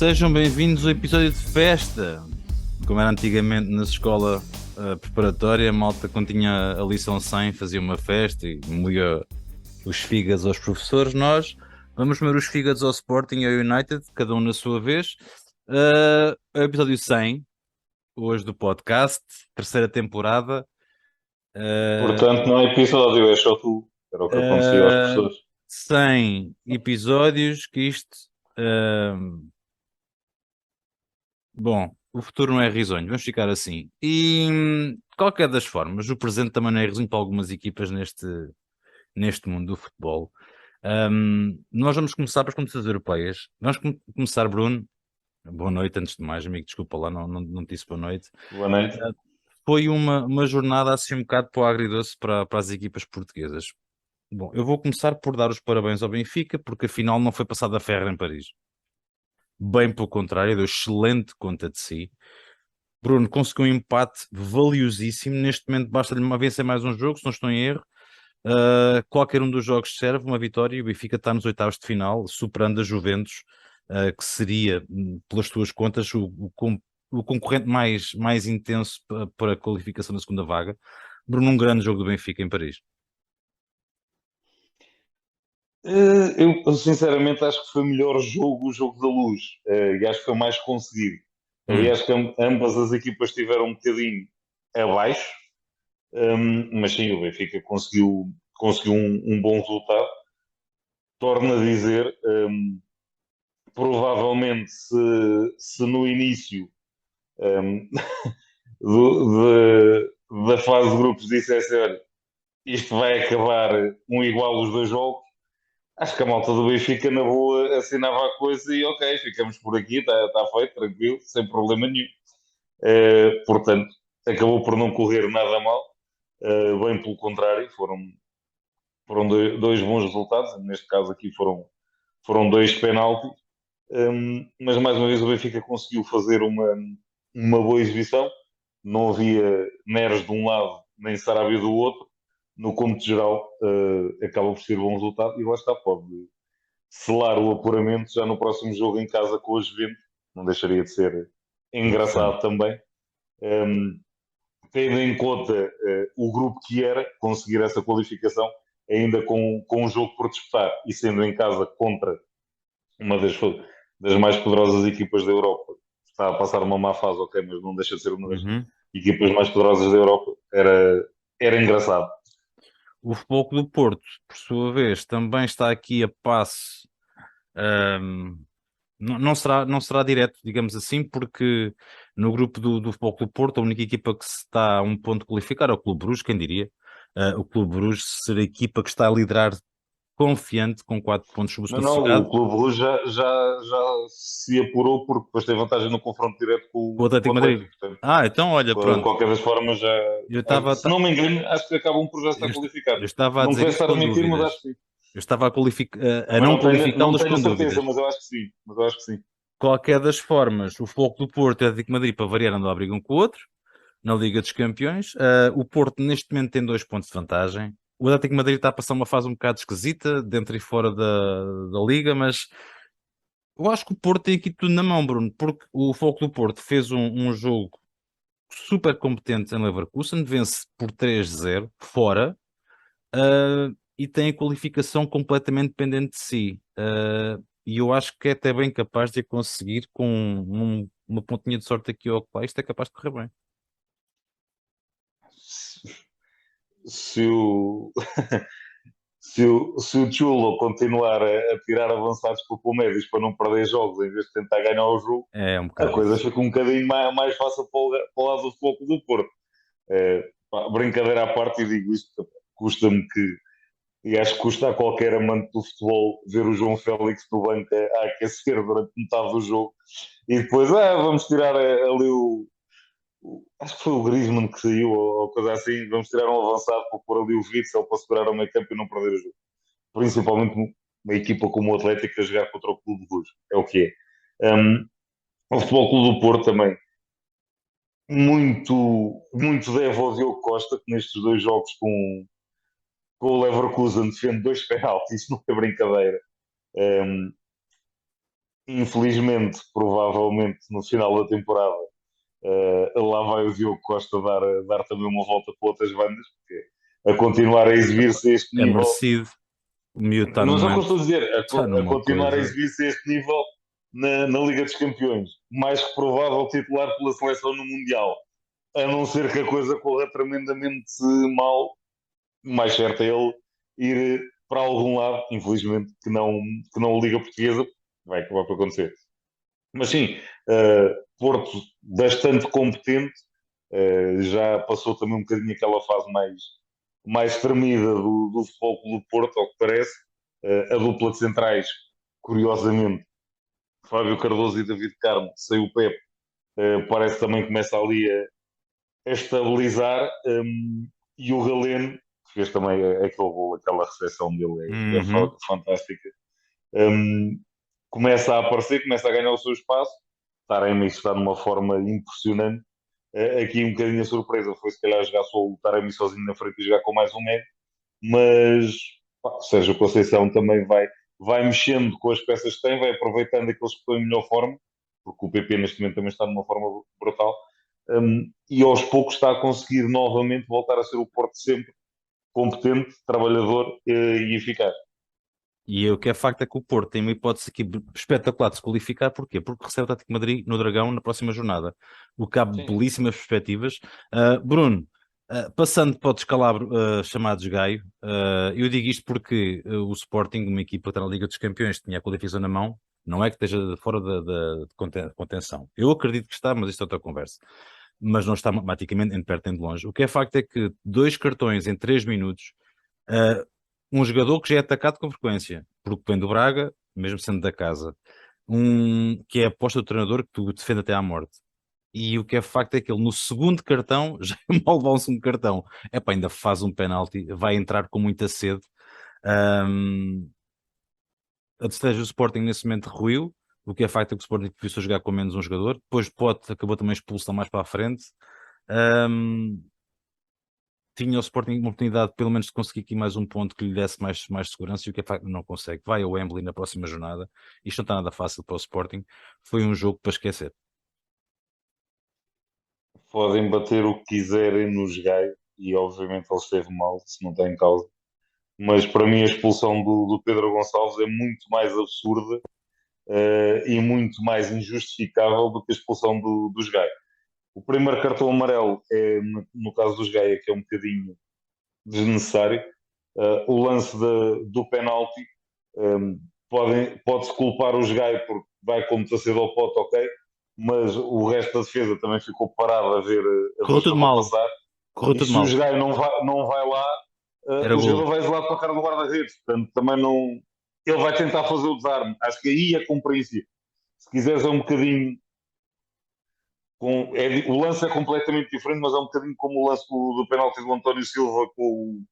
Sejam bem-vindos ao episódio de festa. Como era antigamente na escola preparatória, a malta, quando tinha a lição 100, fazia uma festa e moía os fígados aos professores. Nós vamos moer os fígados ao Sporting e ao United, cada um na sua vez. É o episódio 100, hoje do podcast, terceira temporada. Portanto, não é episódio, é só tu. Era o que acontecia aos Uh, professores. 100 episódios, que isto... Bom, o futuro não é risonho, vamos ficar assim. E, de qualquer das formas, o presente também não é risonho para algumas equipas neste mundo do futebol. Nós vamos começar pelas competições europeias. Vamos começar, Bruno. Boa noite, antes de mais, amigo, desculpa lá, não te disse boa noite. Boa noite. Foi uma jornada assim um bocado para o agridoce para as equipas portuguesas. Bom, eu vou começar por dar os parabéns ao Benfica, porque afinal não foi passada a ferro em Paris. Bem pelo contrário, deu excelente conta de si. Bruno conseguiu um empate valiosíssimo. Neste momento basta-lhe vencer mais um jogo, se não estou em erro. Qualquer um dos jogos serve uma vitória e o Benfica está nos oitavos de final, superando a Juventus, que seria, pelas tuas contas, o concorrente mais intenso para a qualificação da segunda vaga. Bruno, um grande jogo do Benfica em Paris. Eu sinceramente acho que foi o melhor jogo, o jogo da Luz. E acho que foi mais conseguido. Aliás, que ambas as equipas estiveram um bocadinho abaixo. Mas sim, o Benfica conseguiu um bom resultado. Torno a dizer, provavelmente se no início um, da fase de grupos dissesse, olha, isto vai acabar um igual os dois jogos, acho que a malta do Benfica na boa assinava a coisa e ok, ficamos por aqui, está feito, tranquilo, sem problema nenhum. Portanto, acabou por não correr nada mal, bem pelo contrário, foram dois bons resultados, neste caso aqui foram dois penaltis, mas mais uma vez o Benfica conseguiu fazer uma boa exibição, não havia Neres de um lado nem Sarabia do outro, no cômputo geral acaba por ser um bom resultado e lá está, pode selar o apuramento já no próximo jogo em casa com os Juventus, não deixaria de ser Interessante. engraçado também. Tendo em conta o grupo que era, conseguir essa qualificação, ainda com um jogo por disputar e sendo em casa contra uma das mais poderosas equipas da Europa, está a passar uma má fase, ok, mas não deixa de ser uma das Uhum. equipas mais poderosas da Europa, era engraçado. O Futebol Clube do Porto, por sua vez, também está aqui a passo. Não será direto, digamos assim, porque no grupo do Futebol Clube do Porto, a única equipa que se está a um ponto de qualificar é o Clube Bruges, quem diria? O Clube Bruges ser a equipa que está a liderar confiante com 4 pontos sobre o Não, segundo não, o classificado. Clube Rouge já se apurou porque depois tem vantagem no confronto direto O com o Atlético de Madrid. Atlético. Portanto, Então olha, de pronto. qualquer das formas, já, Eu estava, se não me engano, acho que acabam por já eu, estar est- qualificados. eu estava a Não dizer devia isso estar a com mentir, mas acho dúvidas. que sim. Eu estava a Também não não qualificá-los tenho com certeza, dúvidas. mas eu acho que sim. Mas eu acho que sim. Qualquer das formas, o Futebol Clube do Porto e o Atlético de Madrid, para variar, não brigam com o outro na Liga dos Campeões. O Porto, neste momento, tem 2 pontos de vantagem. O Atlético de Madrid está a passar uma fase um bocado esquisita, dentro e fora da Liga, mas eu acho que o Porto tem aqui tudo na mão, Bruno, porque o Futebol do Porto fez um jogo super competente em Leverkusen, vence por 3-0, fora, e tem a qualificação completamente dependente de si. E eu acho que é até bem capaz de conseguir com uma pontinha de sorte aqui ou lá, isto é capaz de correr bem. Se o, se o Chulo continuar a tirar avançados por médios para não perder jogos em vez de tentar ganhar o jogo, É um a bocado coisa isso. fica um bocadinho mais fácil para o lado do foco do Porto. Brincadeira à parte, e digo isto, custa-me e acho que custa a qualquer amante do futebol ver o João Félix no banco a aquecer durante metade do jogo e depois, vamos tirar ali acho que foi o Griezmann que saiu ou coisa assim, vamos tirar um avançado para pôr ali o Witzel para segurar o meio campo e não perder o jogo. Principalmente uma equipa como o Atlético a jogar contra o Clube de Luz. É o que é. O Futebol Clube do Porto também muito deve ao Diogo Costa, que nestes dois jogos com o Leverkusen defende dois penaltis, não é brincadeira. Um, infelizmente, provavelmente no final da temporada, lá vai o Diogo Costa dar também uma volta para outras bandas, porque a continuar a exibir-se a este É nível. merecido. O miúdo está num Mas é o que eu momento, estou a dizer, está a numa continuar a coisa. exibir-se a este nível na Liga dos Campeões, mais que provável titular pela seleção no Mundial, a não ser que a coisa corra tremendamente mal, mais certo é ele ir para algum lado, infelizmente, que não a Liga Portuguesa, vai acabar por acontecer. Mas sim, Porto bastante competente, já passou também um bocadinho aquela fase mais tremida do Futebol Clube do Porto, ao que parece. A dupla de centrais, curiosamente, Fábio Cardoso e David Carmo, sem o Pepe, parece também que começa ali a estabilizar. E o Galeno, que fez também aquele gol, aquela recepção dele Uhum. fantástica. Um, Começa a aparecer, começa a ganhar o seu espaço. Taremi está numa forma impressionante. Aqui um bocadinho a surpresa foi se calhar jogar só o Taremi sozinho na frente e jogar com mais um médio, mas pá, Sérgio Conceição também vai mexendo com as peças que tem, vai aproveitando aqueles que estão em melhor forma, porque o PP neste momento também está numa forma brutal, e aos poucos está a conseguir novamente voltar a ser o Porto sempre competente, trabalhador e eficaz. E o que é facto é que o Porto tem uma hipótese aqui espetacular de se qualificar. Porquê? Porque recebe o Atlético de Madrid no Dragão na próxima jornada, o que abre Sim. belíssimas perspectivas. Bruno, passando para o descalabro chamado Gaio, eu digo isto porque o Sporting, uma equipa que está na Liga dos Campeões, tinha a qualificação na mão, não é que esteja fora de contenção. Eu acredito que está, mas isto é outra conversa. Mas não está matematicamente nem de perto nem de longe. O que é facto é que 2 cartões em 3 minutos. Uh, um jogador que já é atacado com frequência, porque vem do Braga, mesmo sendo da casa, que é a aposta do treinador que tu defende até à morte. E o que é facto é que ele no segundo cartão já é mal levar um segundo cartão. Epá, ainda faz um penalti, vai entrar com muita sede. Um, a estratégia do Sporting nesse momento ruiu. O que é facto é que o Sporting precisou jogar com menos um jogador. Depois Pote acabou também expulso mais para a frente. Um, tinha o Sporting uma oportunidade pelo menos de conseguir aqui mais um ponto que lhe desse mais segurança e o que é facto não consegue. Vai ao Wembley na próxima jornada. Isto não está nada fácil para o Sporting. Foi um jogo para esquecer. Podem bater o que quiserem nos Gaio, e obviamente ele esteve mal, se não está em causa. Mas para mim a expulsão do Pedro Gonçalves é muito mais absurda e muito mais injustificável do que a expulsão dos Gaio. O primeiro cartão amarelo é, no caso dos Gaia, que é um bocadinho desnecessário. O lance do penalti, pode-se culpar os Gaia porque vai como está cedo ao pote, ok, mas o resto da defesa também ficou parado a ver a Correu dois tudo jogadores mal. passar. Correu E tudo se o mal. Gaia não vai lá, Era o golo. jogador vai isolar para a cara do guarda-redes. Portanto, também não. Ele vai tentar fazer o desarme. Acho que aí é compreensível. Se quiseres, é um bocadinho. O lance é completamente diferente, mas é um bocadinho como o lance do penalti do António Silva com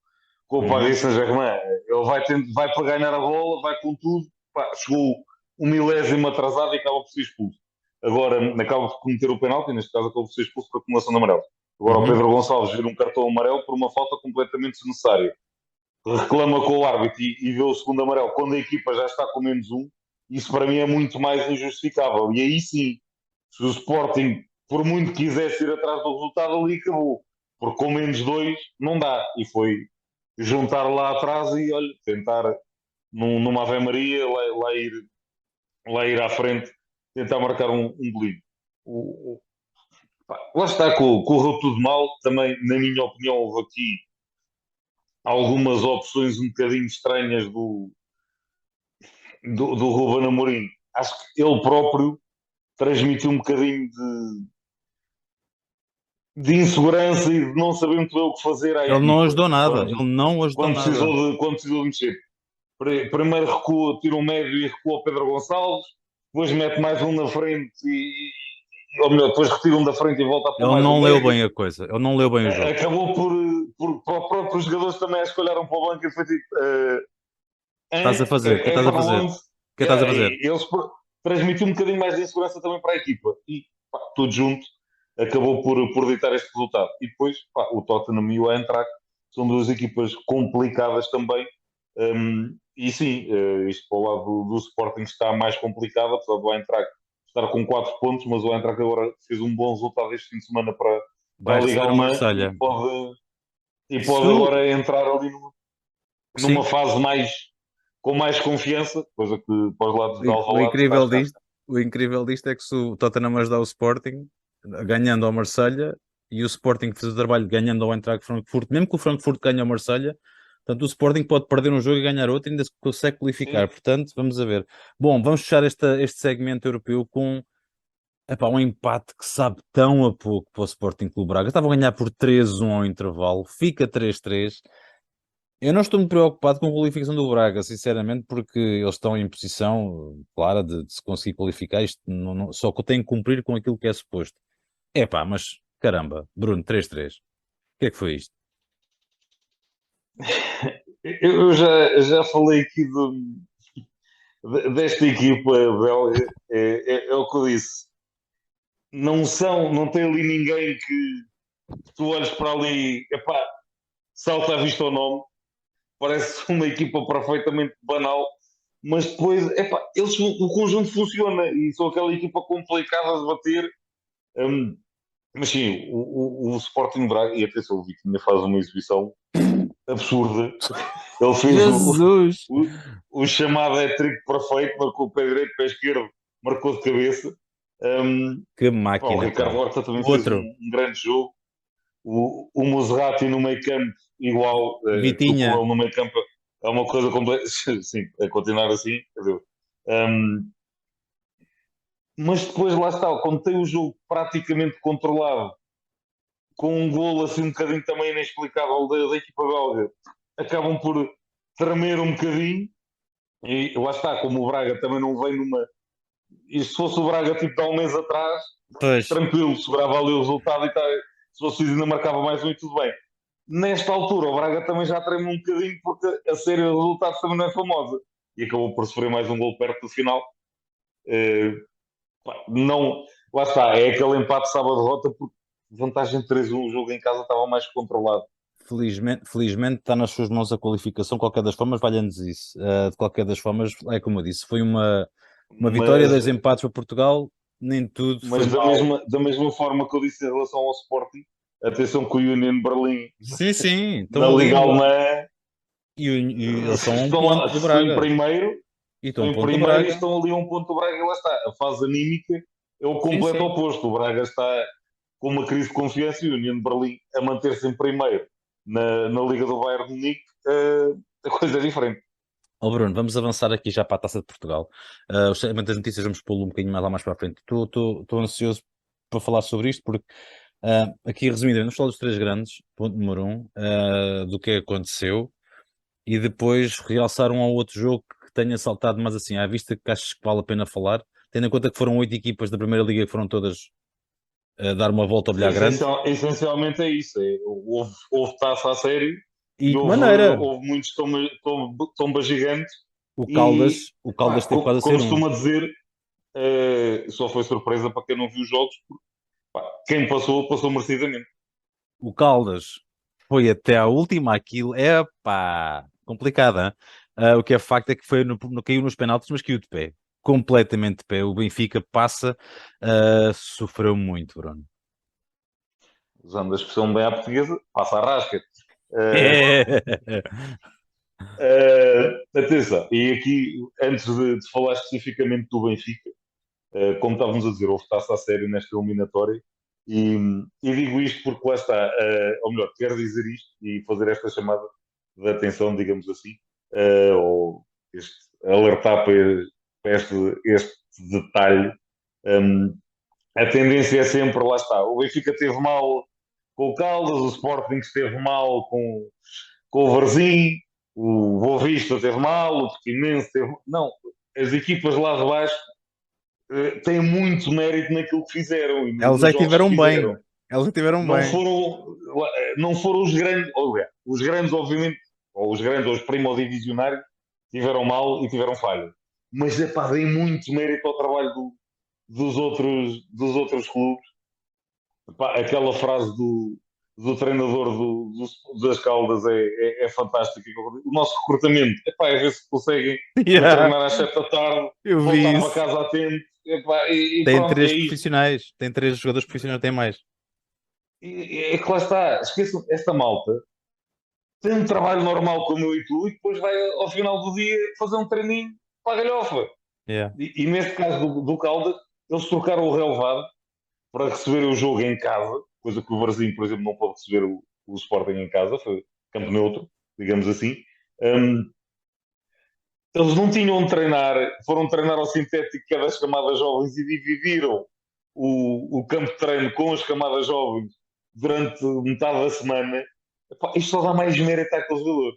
o Uhum. Paris Saint-Germain. Ele vai para ganhar a bola, vai com tudo. Pá, chegou um milésimo atrasado e acaba por ser expulso. Agora, acaba por cometer o penalti, neste caso acaba por ser expulso por acumulação de amarelo. Agora, o Uhum. Pedro Gonçalves vira um cartão amarelo por uma falta completamente desnecessária. Reclama com o árbitro e vê o segundo amarelo quando a equipa já está com menos um, isso para mim é muito mais injustificável. E aí sim, se o Sporting, por muito quisesse ir atrás do resultado, ali acabou. Porque com menos dois não dá. E foi juntar lá atrás e olha, tentar numa Ave Maria lá ir à frente, tentar marcar um golinho. Lá está, correu tudo mal. Também, na minha opinião, houve aqui algumas opções um bocadinho estranhas do Ruben Amorim. Acho que ele próprio transmitiu um bocadinho de insegurança e de não saber muito bem o que fazer à Ele não equipa ajudou nada. Ele não ajudou nada. quando precisou de mexer. Primeiro recua, tira um médio e recua o Pedro Gonçalves, depois mete mais um na frente ou melhor, depois retira um da frente e volta a pôr Ele mais um não leu médio. bem a coisa. Ele não leu bem o jogo. Acabou para os próprios jogadores também acho que olharam para o banco e foi tipo Estás a fazer? O que estás a para fazer? O onde? que estás a fazer? Eles transmitiu um bocadinho mais de insegurança também para a equipa e pá, tudo junto acabou por ditar este resultado. E depois pá, o Tottenham e o Eintracht são duas equipas complicadas também, E sim, isto para o lado do Sporting está mais complicado, apesar do Eintracht estar com 4 pontos, mas o Eintracht agora fez um bom resultado este fim de semana para Vai a Liga receber o Alemã Marselha. e Se pode agora entrar ali numa Sim, fase com mais confiança, coisa que para os lados de o Alvalade está incrível escassa. disto, o incrível disto é que se o Tottenham ajudar o Sporting, ganhando ao Marselha, e o Sporting fez o trabalho ganhando ao Eintracht Frankfurt, mesmo que o Frankfurt ganhe ao Marselha, portanto o Sporting pode perder um jogo e ganhar outro e ainda se consegue qualificar. Sim, Portanto, vamos a ver. Bom, vamos fechar este segmento europeu com epá, um empate que sabe tão a pouco para o Sporting Clube Braga. Estavam a ganhar por 3-1 ao intervalo, fica 3-3. Eu não estou muito preocupado com a qualificação do Braga, sinceramente, porque eles estão em posição clara de se conseguir qualificar. Isto só que eu tenho que cumprir com aquilo que é suposto. Epá, mas caramba, Bruno, 3-3. O que é que foi isto? eu já falei aqui desta equipa belga, é o que eu disse. Não tem ali ninguém que tu olhes para ali, epá, salta à vista o nome, parece uma equipa perfeitamente banal, mas depois, epá, o conjunto funciona e são aquela equipa complicada de bater. Hum, mas sim, o Sporting Braga, e atenção, o Vitinha faz uma exibição absurda. Ele fez Jesus! o, o chamado hat-trick perfeito, marcou o pé direito, pé esquerdo, marcou de cabeça. Um, Que pá, o máquina, Ricardo pá. Horta também fez Outro, um grande jogo. O Muserati no meio campo, igual, tu com Vitinha. ele no meio campo é uma coisa completa. Sim, a continuar assim, adeus. Um, mas depois lá está, quando tem o jogo praticamente controlado, com um golo assim um bocadinho também inexplicável da equipa belga, acabam por tremer um bocadinho. E lá está, como o Braga também não vem numa. E se fosse o Braga tipo de há um mês atrás, Pois, tranquilo, segurava ali o resultado e tal. Se fosse ainda marcava mais um e tudo bem. Nesta altura, o Braga também já treme um bocadinho porque a série de resultados também não é famosa. E acabou por sofrer mais um gol perto do final. Eh, não, lá está, é aquele empate sábado-derrota porque vantagem de 3-1, o jogo em casa estava mais controlado. felizmente está nas suas mãos a qualificação, de qualquer das formas, valha-nos isso. De qualquer das formas, é como eu disse, foi uma vitória, Mas, dois empates para Portugal, nem tudo foi mas mal. da mesma forma que eu disse em relação ao Sporting, atenção que o Union Berlim Sim, sim, na estão ali. Liga Alemã E eles são a um ponto do estão em Braga. primeiro, E estão a estão um em ponto do primeiro e Braga. estão ali a um ponto do Braga e lá está. A fase anímica é o Sim, completo sim. oposto. O Braga está com uma crise de confiança e o Union de Berlim a manter-se em primeiro na Liga do Bayern de Munique, a coisa é diferente. Ó Bruno, vamos avançar aqui já para a Taça de Portugal. O segmento das notícias vamos pô-lo um bocadinho mais lá mais para a frente. Estou ansioso para falar sobre isto porque aqui resumidamente vamos falar dos três grandes, ponto número um, do que aconteceu e depois realçar um ao outro jogo que tenha saltado mais assim à vista que achas que vale a pena falar, tendo em conta que foram 8 equipas da Primeira Liga que foram todas dar uma volta ao bilhar grande. Essencialmente é isso. Houve taça a sério E e que maneira! houve muitos tombas gigantes e, O pá, Caldas esteve quase a como ser um. costuma dizer, só foi surpresa para quem não viu os jogos. Pá, quem passou, passou merecidamente. O Caldas foi até à última aquilo. É pá, complicada. Hein? O que é facto é que foi caiu nos penaltis, mas caiu de pé. Completamente de pé. O Benfica passa, sofreu muito, Bruno. Usando a expressão bem à portuguesa, passa a rasca. É. Atenção, e aqui, antes de falar especificamente do Benfica, como estávamos a dizer, houve taça a sério nesta eliminatória, e, e digo isto porque lá está, ou melhor, quero dizer isto e fazer esta chamada de atenção, digamos assim, ou alertar para este detalhe. Um, a tendência é sempre, lá está, o Benfica teve mal com o Caldas, o Sporting esteve mal com o Varzim, o Boa Vista teve mal, o Portimonense teve. Não, as equipas lá de baixo têm muito mérito naquilo que fizeram e Elas nos aí jogos que tiveram fizeram. bem. Elas aí tiveram Não bem. foram, não foram os grandes, obviamente, ou os grandes, ou os primodivisionários, tiveram mal e tiveram falha. Mas é pá, dei muito mérito ao trabalho dos outros clubes. Pá, aquela frase do treinador das Caldas é fantástico. O nosso recrutamento, epá, é ver se conseguem ir Yeah, treinar às 7 da tarde, eu vi voltar para isso. casa a tempo, epá, e Tem pronto, é três isto. profissionais. Tem 3 jogadores profissionais, tem mais. É que lá está, esqueçam, esta malta tem um trabalho normal como eu e tu, e depois vai ao final do dia fazer um treininho para a galhofa. Yeah. E neste caso do Caldas, eles trocaram o relevado para receber o jogo em casa, coisa que o Varzinho, por exemplo, não pode receber o Sporting em casa, foi campo neutro, digamos assim. Um, eles não tinham onde treinar, foram treinar ao sintético que é das camadas jovens e dividiram o campo de treino com as camadas jovens durante metade da semana. Epá, isto só dá mais mérito àquele jogador.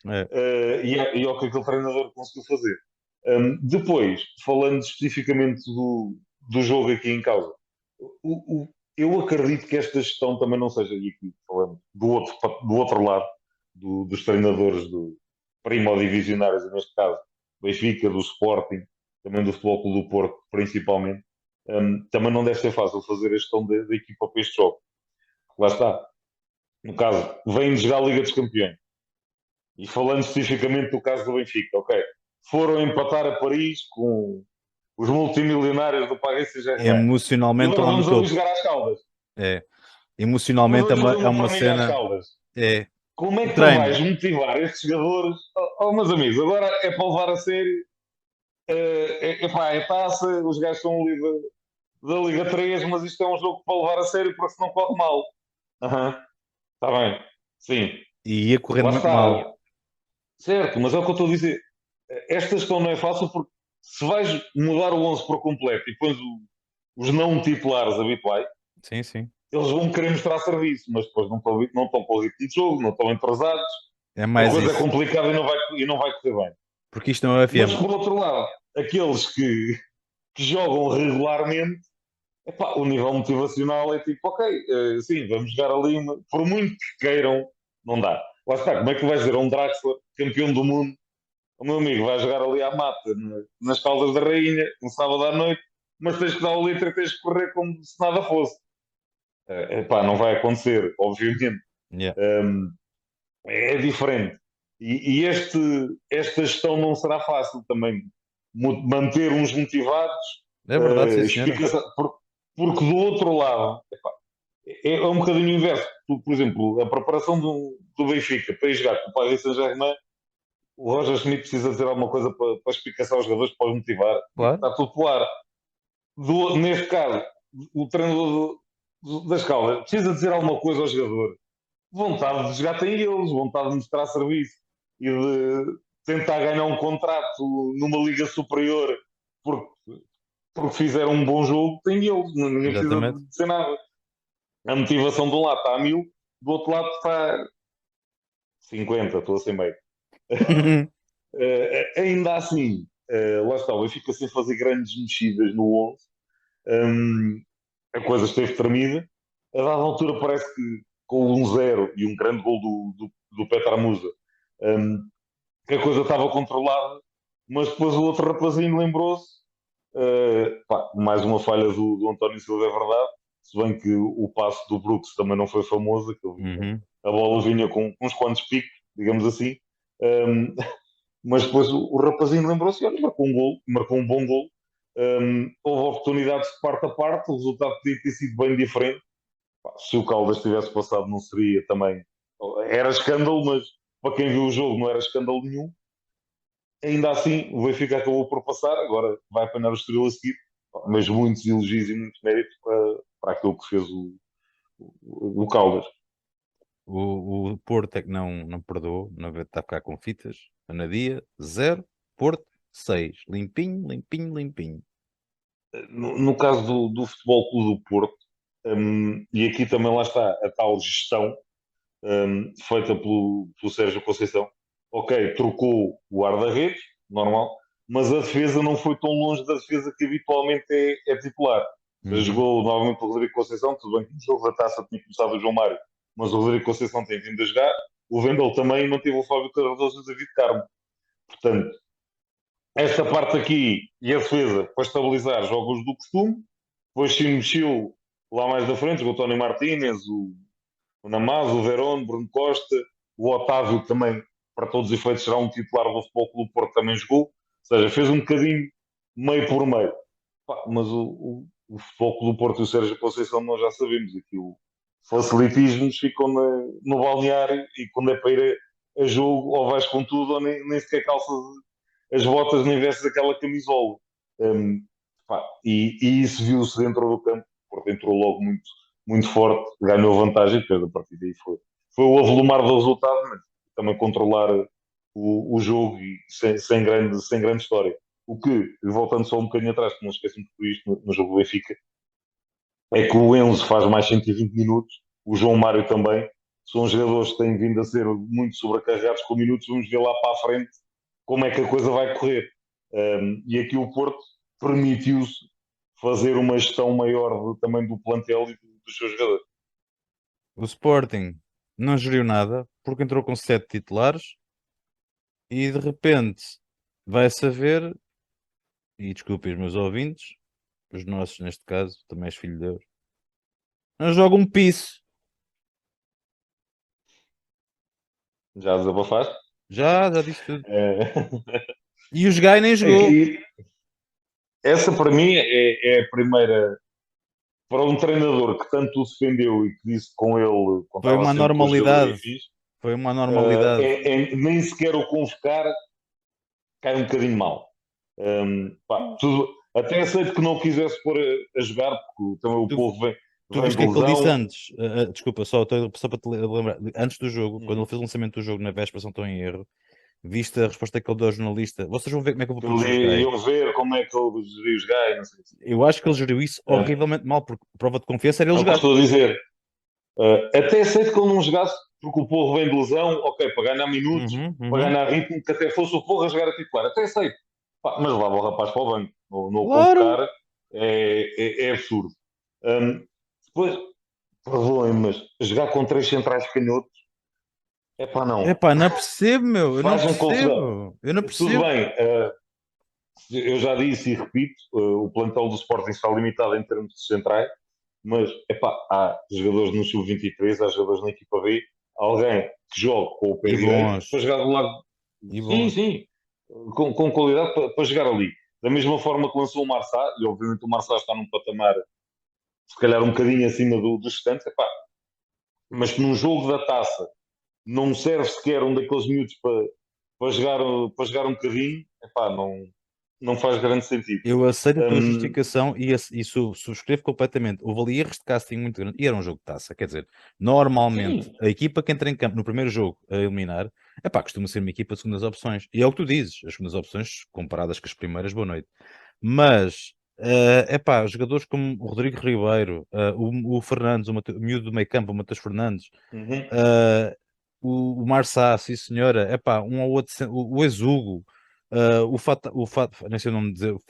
É. E é o que aquele treinador conseguiu fazer. Depois, falando especificamente do jogo aqui em causa, eu acredito que esta gestão também não seja, e aqui falando do outro lado, dos treinadores do primo divisionários, neste caso, Benfica, do Sporting, também do Futebol Clube do Porto, principalmente, também não deve ser fácil fazer a gestão da equipa para este jogo. Lá está. No caso, vem de jogar a Liga dos Campeões. E falando especificamente do caso do Benfica, ok. Foram empatar a Paris com os multimilionários do Paris Saint-Germain. E Emocionalmente agora lá no vamos ali topo. jogar às Caldas. É. Agora Emocionalmente vamos fazer é uma uma perninha às cena. Caldas. É. Como é O que tu treino. vais motivar estes jogadores? Meus amigos, agora é para levar a sério. É taça, os gajos estão ali da Liga 3, mas isto é um jogo para levar a sério porque senão corre mal. Aham, está bem. Sim, E ia correndo lá muito mal. está. Certo, mas é o que eu estou a dizer. Esta gestão não é fácil porque se vais mudar o 11 por completo e pões os não titulares habituais, Sim, sim. eles vão querer mostrar serviço, mas depois não estão com o ritmo de jogo, não estão entrosados, É a mais coisa é isso. complicada e não vai correr bem. Porque isto não é o Mas FM. por outro lado, aqueles que jogam regularmente, epá, o nível motivacional é tipo, ok, sim, vamos jogar ali, por muito que queiram, não dá. Lá está, como é que vais dizer a um Draxler, campeão do mundo, o meu amigo vai jogar ali à mata, nas Caldas da Rainha, um sábado à noite, mas tens que dar o litro e tens que correr como se nada fosse. Epá, não vai acontecer, obviamente. Yeah. Um, é diferente. E esta gestão não será fácil também. Manter uns motivados, É verdade, sim, senhora. explica porque do outro lado, epá, é um bocadinho o inverso. Por exemplo, a preparação do Benfica para ir jogar com o Paris Saint-Germain, o Roger Schmidt precisa dizer alguma coisa para explicação aos jogadores, para os motivar. Claro. Está tudo claro. Neste caso, o treinador das Caldas precisa dizer alguma coisa ao jogador. Vontade de jogar tem eles, vontade de mostrar serviço e de tentar ganhar um contrato numa liga superior porque, porque fizeram um bom jogo, tem eles. Ninguém precisa Exatamente. de dizer nada. A motivação de um lado está a 1000, do outro lado está 50, estou a ser meio. Ainda assim, lá está, o Benfica sem fazer grandes mexidas no 11, a coisa esteve tremida. A dada altura parece que com um zero e um grande gol do Petar Musa, um, que a coisa estava controlada, mas depois o outro rapazinho lembrou-se, mais uma falha do António Silva, é verdade, se bem que o passo do Brooks também não foi famoso, Uhum. a bola vinha com uns quantos picos, digamos assim. Um, mas depois o rapazinho lembrou-se, olha, marcou um gol, marcou um bom gol. Houve oportunidades de parte a parte, o resultado podia ter sido bem diferente. Pá, se o Caldas tivesse passado, não seria também. Era escândalo, mas para quem viu o jogo não era escândalo nenhum. Ainda assim, o Benfica acabou por passar, agora vai apanhar o Estoril a seguir, mas muitos elogios e muito mérito para aquilo que fez o Caldas. O Porto é que não perdoou, não está a ficar com fitas. Anadia, 0. Porto, 6. Limpinho, limpinho, limpinho. No caso do Futebol Clube do Porto, e aqui também lá está a tal gestão feita pelo Sérgio Conceição. Ok, trocou o guarda-redes, normal, mas a defesa não foi tão longe da defesa que habitualmente é titular. Ou seja, Uhum. jogou novamente o Rodrigo Conceição, tudo bem que no jogo da taça tinha começado o João Mário, mas o Rodrigo Conceição tem vindo a jogar. O Vendel também manteve o Fábio Cardoso e o David Carmo. Portanto, esta parte aqui e a defesa para estabilizar jogos do costume. Depois se mexeu lá mais da frente, o Tony Martínez, O Namazo, o Verón, Bruno Costa, o Otávio também, para todos os efeitos, será um titular do Futebol Clube do Porto, também jogou. Ou seja, fez um bocadinho meio por meio. Pá, mas o Futebol Clube do Porto e o Sérgio Conceição nós já sabemos. Aquilo, facilitismos ficam no balneário e quando é para ir a jogo, ou vais com tudo, ou nem sequer calças as botas, nem vestes aquela camisola. Um, pá, e isso viu-se dentro do campo. O Porto entrou logo muito forte, ganhou vantagem, depois a partir daí foi o avolumar do resultado, mas também controlar o jogo e sem grande história. O que, voltando só um bocadinho atrás, que não esqueço muito por isto no jogo do Benfica, é que o Enzo faz mais 120 minutos, o João Mário também. São jogadores que têm vindo a ser muito sobrecarregados com minutos. Vamos ver lá para a frente como é que a coisa vai correr. E aqui o Porto permitiu-se fazer uma gestão maior também do plantel e dos seus jogadores. O Sporting não geriu nada porque entrou com 7 titulares e de repente vai saber, e desculpe os meus ouvintes, os nossos neste caso, também és filho de Deus, não joga um piso. Já desabafaste? Já disse tudo. É, E os Gai nem é jogou. que essa para mim é a primeira para um treinador que tanto o defendeu e que disse que com ele Foi contava uma sempre com os jogadores bem normalidade. fixe, Foi uma normalidade. nem sequer o convocar cai um bocadinho mal. Pá, até aceito que não quisesse pôr a jogar, porque também o Tu, povo tu vem viste o de que é que ele disse lesão. antes? Desculpa, só para te lembrar. Antes do jogo, quando ele Uhum. fez o lançamento do jogo na véspera, se não estou em erro, viste a resposta que ele deu ao jornalista. Vocês vão ver como é que eu vou proteger os Gai. Iam ver como é que ele geria os gajos, não sei o quê. Eu acho que ele geriu isso horrivelmente mal, porque prova de confiança era É ele o que eu jogar. estou a dizer. Até aceito que ele não jogasse porque o Porro vem de lesão, ok, para ganhar minutos, para Uhum. ganhar ritmo, que até fosse o Porro a jogar a titular. Até aceito. Pá, mas leva o rapaz para o banco. Não o Claro! convocar é absurdo. Depois, perdoem, mas jogar com três centrais canhotos, é pá, não. Epá, não percebo, meu. Eu não Faz-me confusão. percebo. Eu não Tudo percebo. bem, eu já disse e repito, o plantel do Sporting está limitado em termos de centrais, mas epá, há jogadores no sub-23, há jogadores na equipa B, alguém que joga com o pé E direito bons. para jogar do lado. E Sim, bons. sim, com qualidade para jogar ali. Da mesma forma que lançou o Marçá, e obviamente o Marçá está num patamar se calhar um bocadinho acima dos restantes, epá, mas que num jogo da taça não serve sequer um daqueles miúdos para jogar um bocadinho, epá, não faz grande sentido. Eu aceito a tua Hum, justificação e subscrevo completamente. Houve ali erros de casting muito grande. E era um jogo de taça. Quer dizer, normalmente, sim, a equipa que entra em campo no primeiro jogo a eliminar, costuma ser uma equipa de segundas opções. E é o que tu dizes. As segundas opções, comparadas com as primeiras, boa noite. Mas, jogadores como o Rodrigo Ribeiro, o Fernandes, o miúdo do meio campo, o Matheus Fernandes, uhum. uh, o Marçá, sim senhora, um ou outro, o Ezugo, nem sei o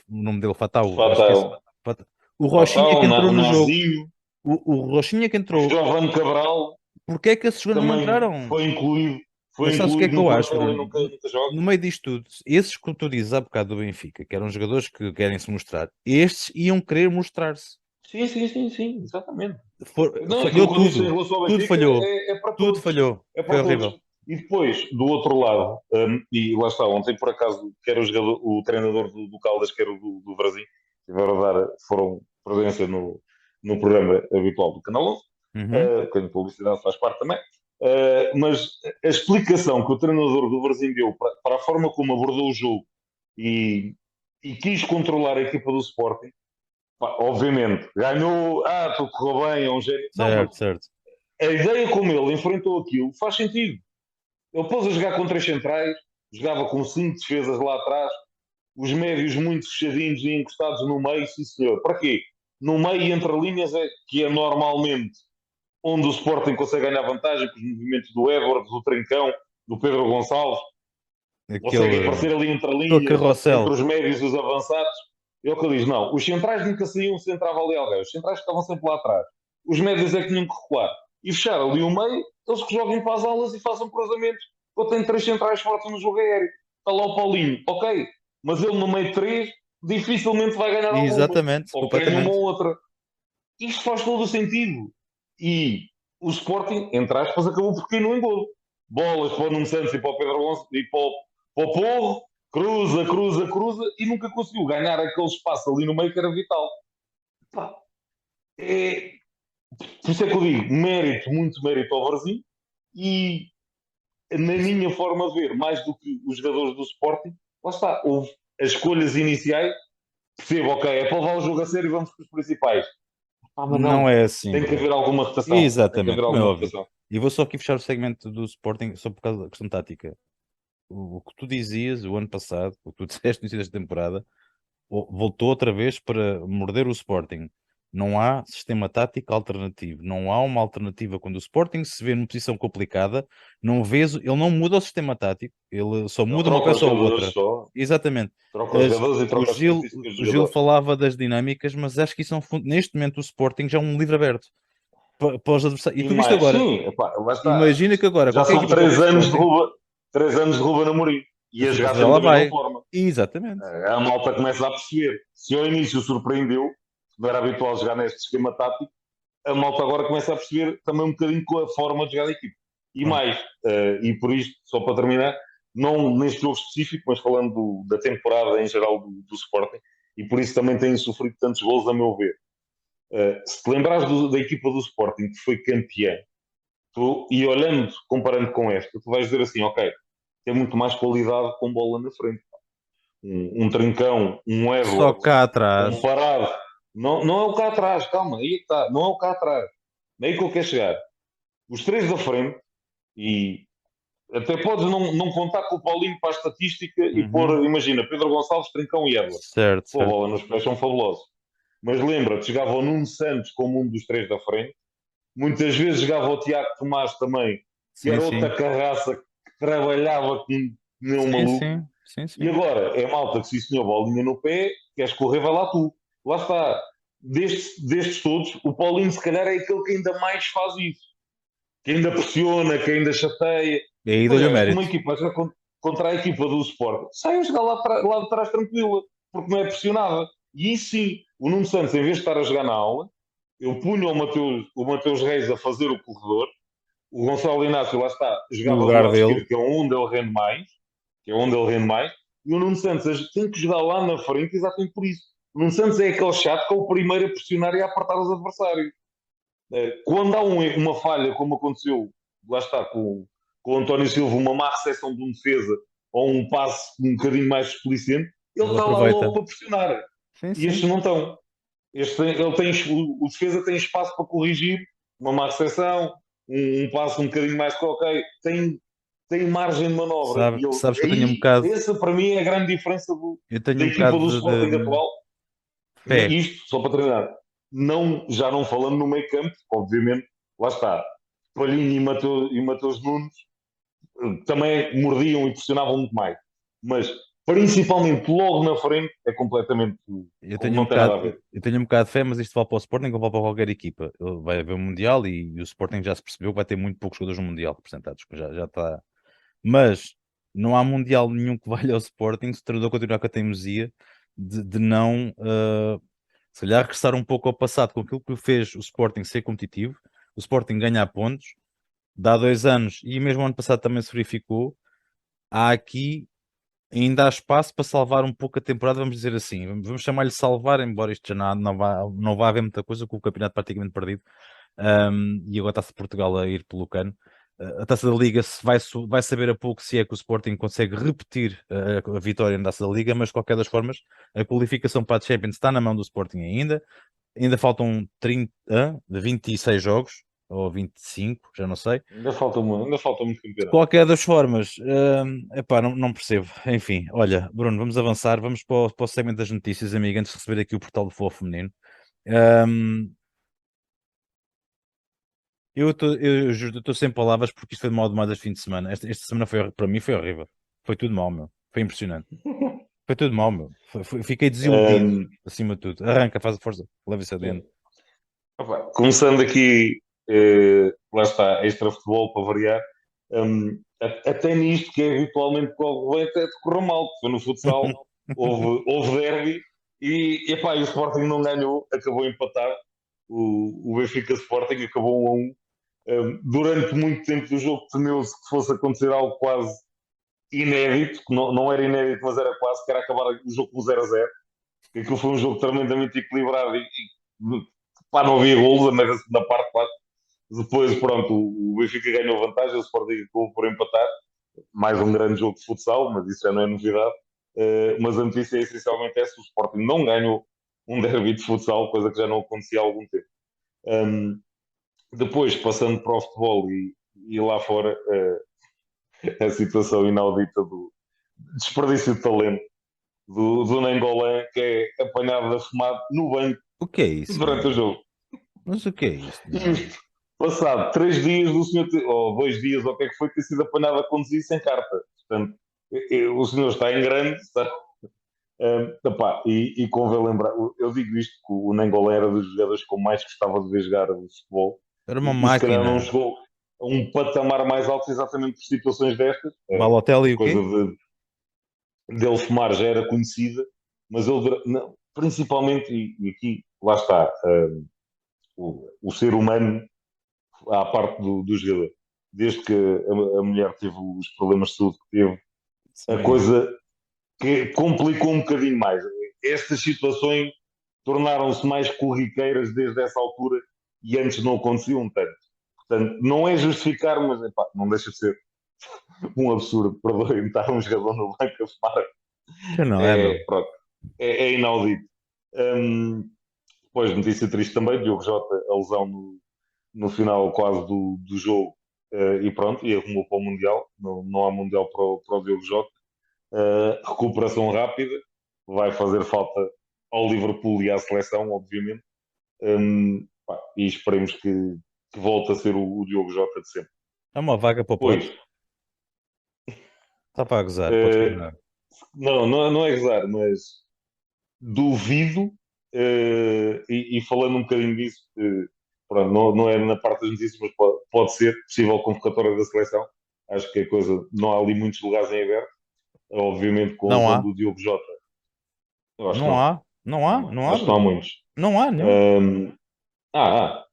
nome dele, Fatal, já esqueci. Fatal, Fata- O Rochinha que Fatal, entrou no jogo, Nazinho, o Rochinha que o entrou, Giovanni Cabral porque é que esses jogadores não também entraram? foi Mas sabes o que é incluído que no eu acho, plantel e Bruno? nunca joga. No meio disto tudo, esses que tu dizes há bocado do Benfica, que eram jogadores que querem se mostrar, estes iam querer mostrar-se. Sim, sim, sim, sim, exatamente. Não, Falhou aquilo que eu disse em tudo, relação ao tudo Benfica falhou, é para tudo todos. falhou, É foi para todos. horrível. E depois, do outro lado, e lá está, ontem por acaso, quer o treinador do Caldas, quer o do Brasil, foram presença no programa habitual do Canal 11, Uhum. que a publicidade faz parte também. Mas a explicação que o treinador do Brasil deu para a forma como abordou o jogo e, e quis controlar a equipa do Sporting, pá, obviamente, ganhou, tudo correu bem, é um gênio. Não, mas Certo, certo. a ideia como ele enfrentou aquilo faz sentido. Ele pôs a jogar com três centrais, jogava com cinco defesas lá atrás, os médios muito fechadinhos e encostados no meio, sim senhor. Para quê? No meio e entre linhas que é normalmente onde o Sporting consegue ganhar vantagem com os movimentos do Edwards, do Trincão, do Pedro Gonçalves, consegue Aquele, aparecer ali entre aquele linhas, entre carrossel. os médios e os avançados. É o que ele diz, não, os centrais nunca saíam se entrava ali alguém, os centrais estavam sempre lá atrás. Os médios é que tinham que recuar. E fechar ali o meio, eles que joguem para as alas e façam cruzamentos. Eu tenho três centrais fortes no jogo aéreo. Está lá o Paulinho, ok, mas ele no meio de três dificilmente vai ganhar alguma. Exatamente, Ou ganha uma completamente. ou outra. Isto faz todo o sentido. E o Sporting, entre aspas, acabou por cair no engodo. Bolas para o Nuno Santos e para o Pedro Alonso e para o Porro, cruza e nunca conseguiu ganhar aquele espaço ali no meio que era vital. Pá, é, por isso é que eu digo, mérito, muito mérito ao Varzim e na minha forma de ver, mais do que os jogadores do Sporting, lá está, houve as escolhas iniciais, percebo, ok, é para levar o jogo a sério e vamos para os principais. Mas Não não, é assim, tem que bro. haver alguma rotação, tem que Exatamente, haver como é alguma óbvio. rotação. E vou só aqui fechar o segmento do Sporting só por causa da questão tática. O que tu dizias o ano passado, o que tu disseste no início desta temporada, voltou outra vez para morder o Sporting. Não há sistema tático alternativo. Não há uma alternativa. Quando o Sporting se vê numa posição complicada, não vês, ele não muda o sistema tático, ele só Ele muda uma troca os peça ou jogadores outra. só, Exatamente. troca os jogadores e O troca as Gil, características dos o Gil jogadores. falava das dinâmicas, mas acho que isso neste momento o Sporting já é um livro aberto para os adversários. E E tu viste mais, agora, sim, epá, lá está. imagina que agora Já qualquer são equipa que joga Sporting, 3 anos de Ruben Amorim o e a jogar Sporting já sempre lá da mesma vai. forma. Exatamente. A malta começa a perceber. Se ao início surpreendeu, não era habitual jogar neste esquema tático, a malta agora começa a perceber também um bocadinho com a forma de jogar da equipe. E Pronto. mais, e por isto, só para terminar, não neste jogo específico, mas falando da temporada em geral do Sporting, e por isso também têm sofrido tantos gols, a meu ver. Se te lembrares da equipa do Sporting que foi campeã, e olhando, comparando com esta, tu vais dizer assim, ok, tem muito mais qualidade com bola na frente. Um Trincão, um Só Edwards, cá atrás. comparado. Não, não é o cá atrás, calma, aí está, não é o cá atrás. É aí que eu quero chegar. Os três da frente, e até podes não contar com o Paulinho para a estatística e Uhum. pôr, imagina, Pedro Gonçalves, Trincão e Edwards. Certo, Pô, a certo. bola nos pés são fabulosos. Mas lembra-te, jogava o Nuno Santos como um dos três da frente. Muitas vezes jogava o Tiago Tomás também, que Sim, era sim. outra carraça que trabalhava como um Sim, maluco. sim. Sim, E sim. agora é malta que se isso tinha bolinha no pé, queres correr, vai lá tu. Lá está. Destes todos, o Paulinho se calhar é aquele que ainda mais faz isso. Que ainda pressiona, que ainda chateia. E aí dou-lhe o Aliás, uma mérito. equipa joga contra a equipa do Sport, sai a jogar lá de trás tranquila, porque não é pressionada. E isso sim, o Nuno Santos, em vez de estar a jogar na aula, eu punha o Mateus Reis a fazer o corredor, o Gonçalo Inácio, lá está, No jogava do lugar lado dele. esquerdo, que é onde ele rende mais, que é onde ele rende mais, e o Nuno Santos tem que jogar lá na frente exatamente por isso. O Nuno Santos é aquele chato que é o primeiro a pressionar e a apertar os adversários. Quando há uma falha, como aconteceu, lá está, com o António Silva, uma má recepção de um defesa ou um passe um bocadinho mais desplicente, ele Ele está lá logo aproveita. para pressionar. Sim, E estes sim. não estão. O defesa tem espaço para corrigir uma má recepção, um passo um bocadinho mais que ok, tem margem de manobra. E Sabes que eu tenho um aí, bocado. essa para mim é a grande diferença Eu tenho da um equipa do bocado Sporting de atual. fé. E isto, só para terminar, já não falando no meio campo, obviamente, lá está, Palhinho e Mateus Nunes também mordiam e pressionavam muito mais. Mas, principalmente logo na frente, é completamente. Não tem nada a ver. Eu tenho um bocado de fé, mas isto vale para o Sporting ou vale para qualquer equipa. Vai haver um Mundial e o Sporting já se percebeu que vai ter muito poucos jogadores no Mundial representados, que já está. Mas não há Mundial nenhum que valha ao Sporting se o treinador continuar com a teimosia de não, se calhar, regressar um pouco ao passado com aquilo que fez o Sporting ser competitivo, o Sporting ganhar pontos, dá 2 anos e mesmo ano passado também se verificou. Há aqui ainda há espaço para salvar um pouco a temporada, vamos dizer assim. Vamos chamar-lhe salvar, embora isto já não vá haver muita coisa, com o campeonato praticamente perdido. E agora está-se Portugal a ir pelo cano. A Taça da Liga vai saber a pouco se é que o Sporting consegue repetir a vitória na Taça da Liga, mas de qualquer das formas, a qualificação para a Champions está na mão do Sporting ainda. Ainda faltam 26 jogos, ou 25, já não sei. Ainda falta muito De campeonato. qualquer das formas, epá, não percebo. Enfim, olha, Bruno, vamos avançar, vamos para o segmento das notícias, amigo, antes de receber aqui o portal do Futebol Feminino. Hum, eu juro, estou sem palavras porque isto foi de mal demais este fim de semana. Esta semana para mim foi horrível. Foi tudo mal, meu. Foi impressionante. Foi tudo mal, meu. Fiquei desiludido, Um, acima de tudo. Arranca, faz a força, leva isso sim. adiante. Opa, começando aqui, lá está, extra futebol para variar. Até nisto que é habitualmente corre bem, até correu mal. Foi no futsal, houve derby epá, e o Sporting não ganhou, acabou a empatar. O Benfica Sporting acabou 1-1. Durante muito tempo do jogo temeu-se que fosse acontecer algo quase inédito, que não era inédito, mas era quase, que era acabar o jogo com 0-0. Que aquilo foi um jogo tremendamente equilibrado e pá, não havia golos, a meio da segunda parte, claro. Depois, pronto, o Benfica ganhou vantagem, o Sporting acabou por empatar. Mais um grande jogo de futsal, mas isso já não é novidade. Mas a notícia é essencialmente essa: o Sporting não ganhou um derby de futsal, coisa que já não acontecia há algum tempo. Depois, passando para o futebol e lá fora, a situação inaudita do desperdício de talento do Nengolan, que é apanhado a fumar no banco O que é isso, durante o meu? jogo. Mas o que é isto, E meu? isto, passado 3 dias do senhor, ou 2 dias, ou o que é que foi, ter sido apanhado a conduzir sem carta. Portanto, o senhor está em grande, está, epá, e convém lembrar, eu digo isto, que o Nengolan era dos jogadores que eu mais gostava de ver jogar o futebol, Era uma e se calhar não máquina. chegou a um patamar mais alto exatamente por situações destas. Balotelli A o coisa quê? dele fumar já era conhecida, mas ele, não, principalmente, e aqui, lá está, o ser humano à parte do jogador. Desde que a mulher teve os problemas de saúde que teve, a Sim. coisa que complicou um bocadinho mais. Estas situações tornaram-se mais corriqueiras desde essa altura e antes não aconteciam tanto. Portanto, não é justificar, mas epá, não deixa de ser um absurdo. Perdoem, estar um jogador no banco a fumar. Que não é, meu? Pronto, é inaudito. Depois, notícia triste também: Diogo Jota, a lesão no final quase do jogo, e pronto, e arrumou para o Mundial. Não há Mundial para o Diogo Jota. Recuperação rápida, vai fazer falta ao Liverpool e à seleção, obviamente. Pá, e esperemos que volte a ser o Diogo Jota de sempre. É uma vaga para o Pois, Porto? Está para gozar, podes uh, continuar. não é gozar, mas duvido, e falando um bocadinho disso, pronto, não é na parte das notícias, mas pode ser possível convocatória da seleção. Acho que a coisa, não há ali muitos lugares em aberto. Obviamente, com a Não lesão há, do Diogo Jota, eu acho que não não. há, não há, não há, Acho que não há bro. muitos. Não há nenhum. Um, ah,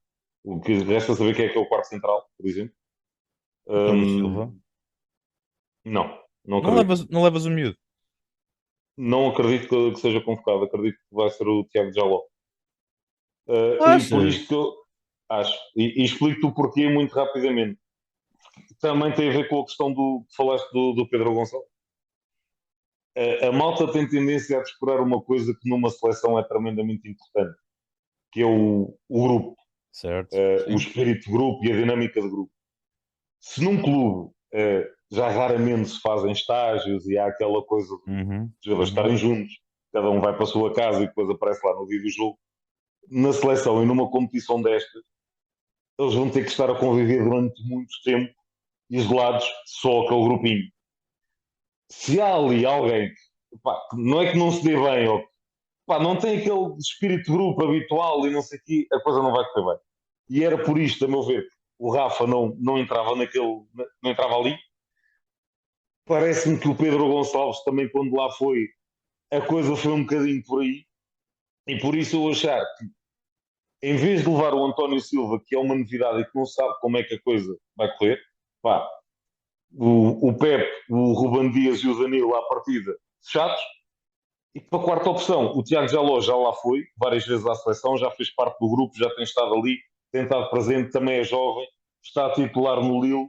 o que resta saber quem é o quarto central, por exemplo. António Silva. Um, não acredito. Não levas o miúdo. Não acredito que seja convocado. Acredito que vai ser o Tiago Jaló. E por Achas? isto que eu acho, e explico-te o porquê muito rapidamente. Também tem a ver com a questão que falaste do Pedro Gonçalves. A malta tem tendência a descurar uma coisa que numa seleção é tremendamente importante, que é o grupo, Certo. o Sim. espírito de grupo e a dinâmica de grupo. Se num clube já raramente se fazem estágios e há aquela coisa Uhum, de jogadores uhum. estarem juntos, cada um vai para a sua casa e depois aparece lá no dia do jogo, na seleção e numa competição destas, eles vão ter que estar a conviver durante muito tempo, isolados, só aquele grupinho. Se há ali alguém que não é que não se dê bem, ou não tem aquele espírito de grupo habitual e não sei o quê, a coisa não vai correr bem. E era por isto, a meu ver, o Rafa não entrava não entrava ali. Parece-me que o Pedro Gonçalves também, quando lá foi, a coisa foi um bocadinho por aí. E por isso eu achar que, em vez de levar o António Silva, que é uma novidade e que não sabe como é que a coisa vai correr, pá, o Pepe, o Ruben Dias e o Danilo à partida, chatos. E para a quarta opção, o Tiago Jaló já lá foi, várias vezes à seleção, já fez parte do grupo, já tem estado ali, tem estado presente, também é jovem, está a titular no Lille,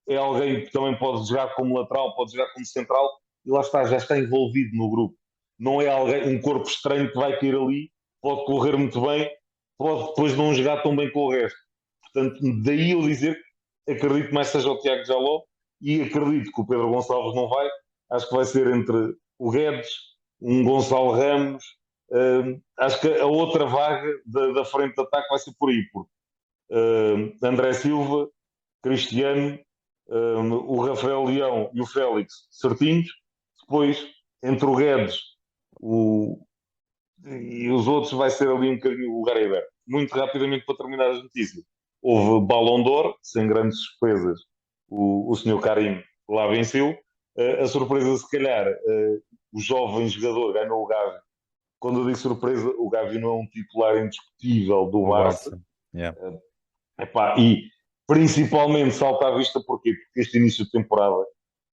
é alguém que também pode jogar como lateral, pode jogar como central, e lá está, já está envolvido no grupo. Não é alguém, um corpo estranho que vai cair ali, pode correr muito bem, pode depois não jogar tão bem com o resto. Portanto, daí eu dizer que acredito mais seja o Tiago Jaló e acredito que o Pedro Gonçalves não vai. Acho que vai ser entre o Guedes, um Gonçalo Ramos. Acho que a outra vaga da frente de ataque vai ser por aí, porque André Silva, Cristiano, o Rafael Leão e o Félix certinhos. Depois, entre o Guedes o, e os outros, vai ser ali um bocadinho o lugar aberto. Muito rapidamente, para terminar as notícias, houve Ballon d'Or, sem grandes surpresas. O senhor Karim lá venceu. A surpresa, se calhar, o jovem jogador ganhou o Gavi. Quando eu digo surpresa, o Gavi não é um titular indiscutível do Do Barça. Barça. Yeah. Epá, e principalmente salta à vista porquê? Porque este início de temporada,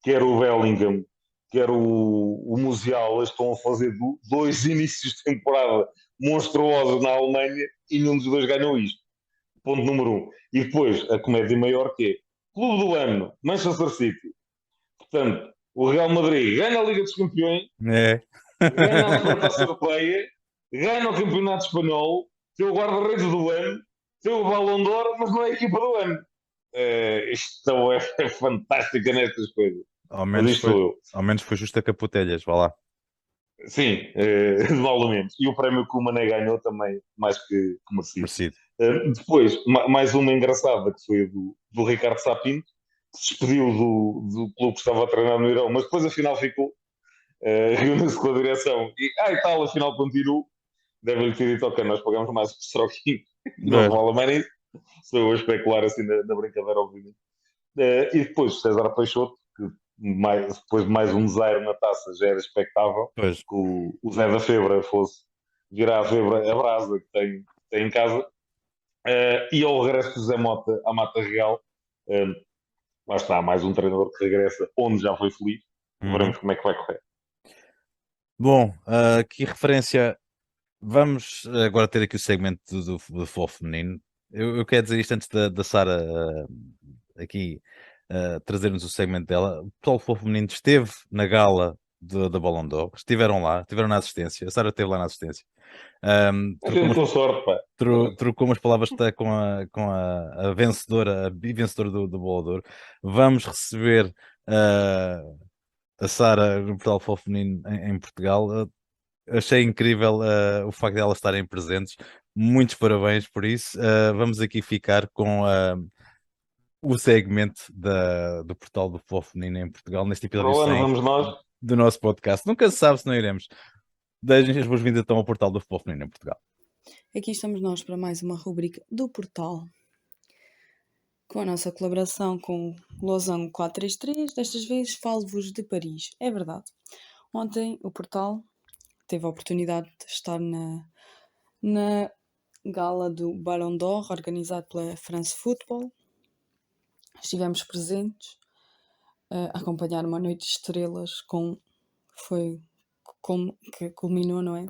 quer o Bellingham, quer o Musiala, estão a fazer dois inícios de temporada monstruosos na Alemanha e nenhum dos dois ganhou isto. Ponto número um. E depois, a comédia maior que é Clube do Ano, Manchester City. Portanto, o Real Madrid ganha a Liga dos Campeões, É. ganha a Supertaça Europeia, ganha o Campeonato Espanhol, tem o guarda-redes do ano, tem o Ballon d'Or, mas não é a equipa do ano. Isto é fantástica nestas coisas. Ao Mas menos isto foi, sou eu. ao menos foi justo a Capotelhas, vá lá. Sim, vale menos. E o prémio que o Mané ganhou também, mais que merecido. Merecido. Depois, mais uma engraçada, que foi a do Ricardo Sapinto, que se despediu do clube que estava a treinar no Irão, mas depois afinal ficou, reuniu-se com a direção e tal, afinal continuo. Deve-lhe ter dito, ok, nós pagamos mais o troquinho, não É. vale mais nisso. Estou eu a especular assim na brincadeira, obviamente. E depois César Peixoto, que depois de mais um 0 na taça já era expectável Pois. que o Zé da Febra fosse virar a Febra a brasa que tem em casa. E ao regresso de Zé Mota à Mata Real, uh, lá está, mais um treinador que regressa onde já foi feliz. Uhum. Veremos como é que vai correr. Bom, aqui referência. Vamos agora ter aqui o segmento do futebol feminino. Eu quero dizer isto antes da Sara aqui trazer-nos o segmento dela. O pessoal do futebol feminino esteve na gala da Ballon d'Or, estiveram lá, estiveram na assistência. A Sara esteve lá na assistência. A gente com sorte, pá. Trocou umas palavras com a vencedora, a bivencedora do Ballon d'Or. Vamos receber a Sara no Portal Futebol Feminino em Portugal. Achei incrível o facto de elas estarem presentes. Muitos parabéns por isso. Vamos aqui ficar com o segmento do Portal do Futebol Feminino em Portugal, neste Para episódio o ano 100 vamos nós. do nosso podcast. Nunca se sabe se não iremos. Deem as boas-vindas então ao Portal do Futebol Feminino em Portugal. Aqui estamos nós para mais uma rubrica do Portal, com a nossa colaboração com Losango 433. Destas vezes falo-vos de Paris. É verdade. Ontem o Portal teve a oportunidade de estar na gala do Ballon d'Or, organizado pela France Football. Estivemos presentes a acompanhar uma noite de estrelas que culminou, não é?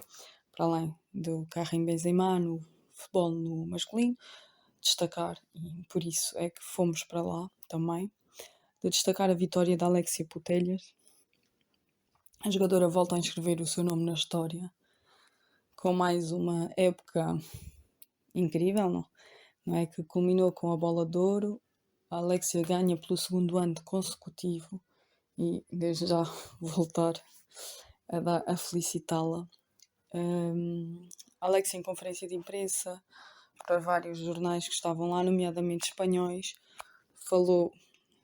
Para além do Karim Benzema no futebol no masculino, destacar, e por isso é que fomos para lá também, de destacar a vitória da Alexia Putellas. A jogadora volta a inscrever o seu nome na história, com mais uma época incrível, não é? Que culminou com a Bola de Ouro. A Alexia ganha pelo segundo ano consecutivo e desde já voltar a felicitá-la. A Alexia, em conferência de imprensa para vários jornais que estavam lá, nomeadamente espanhóis, falou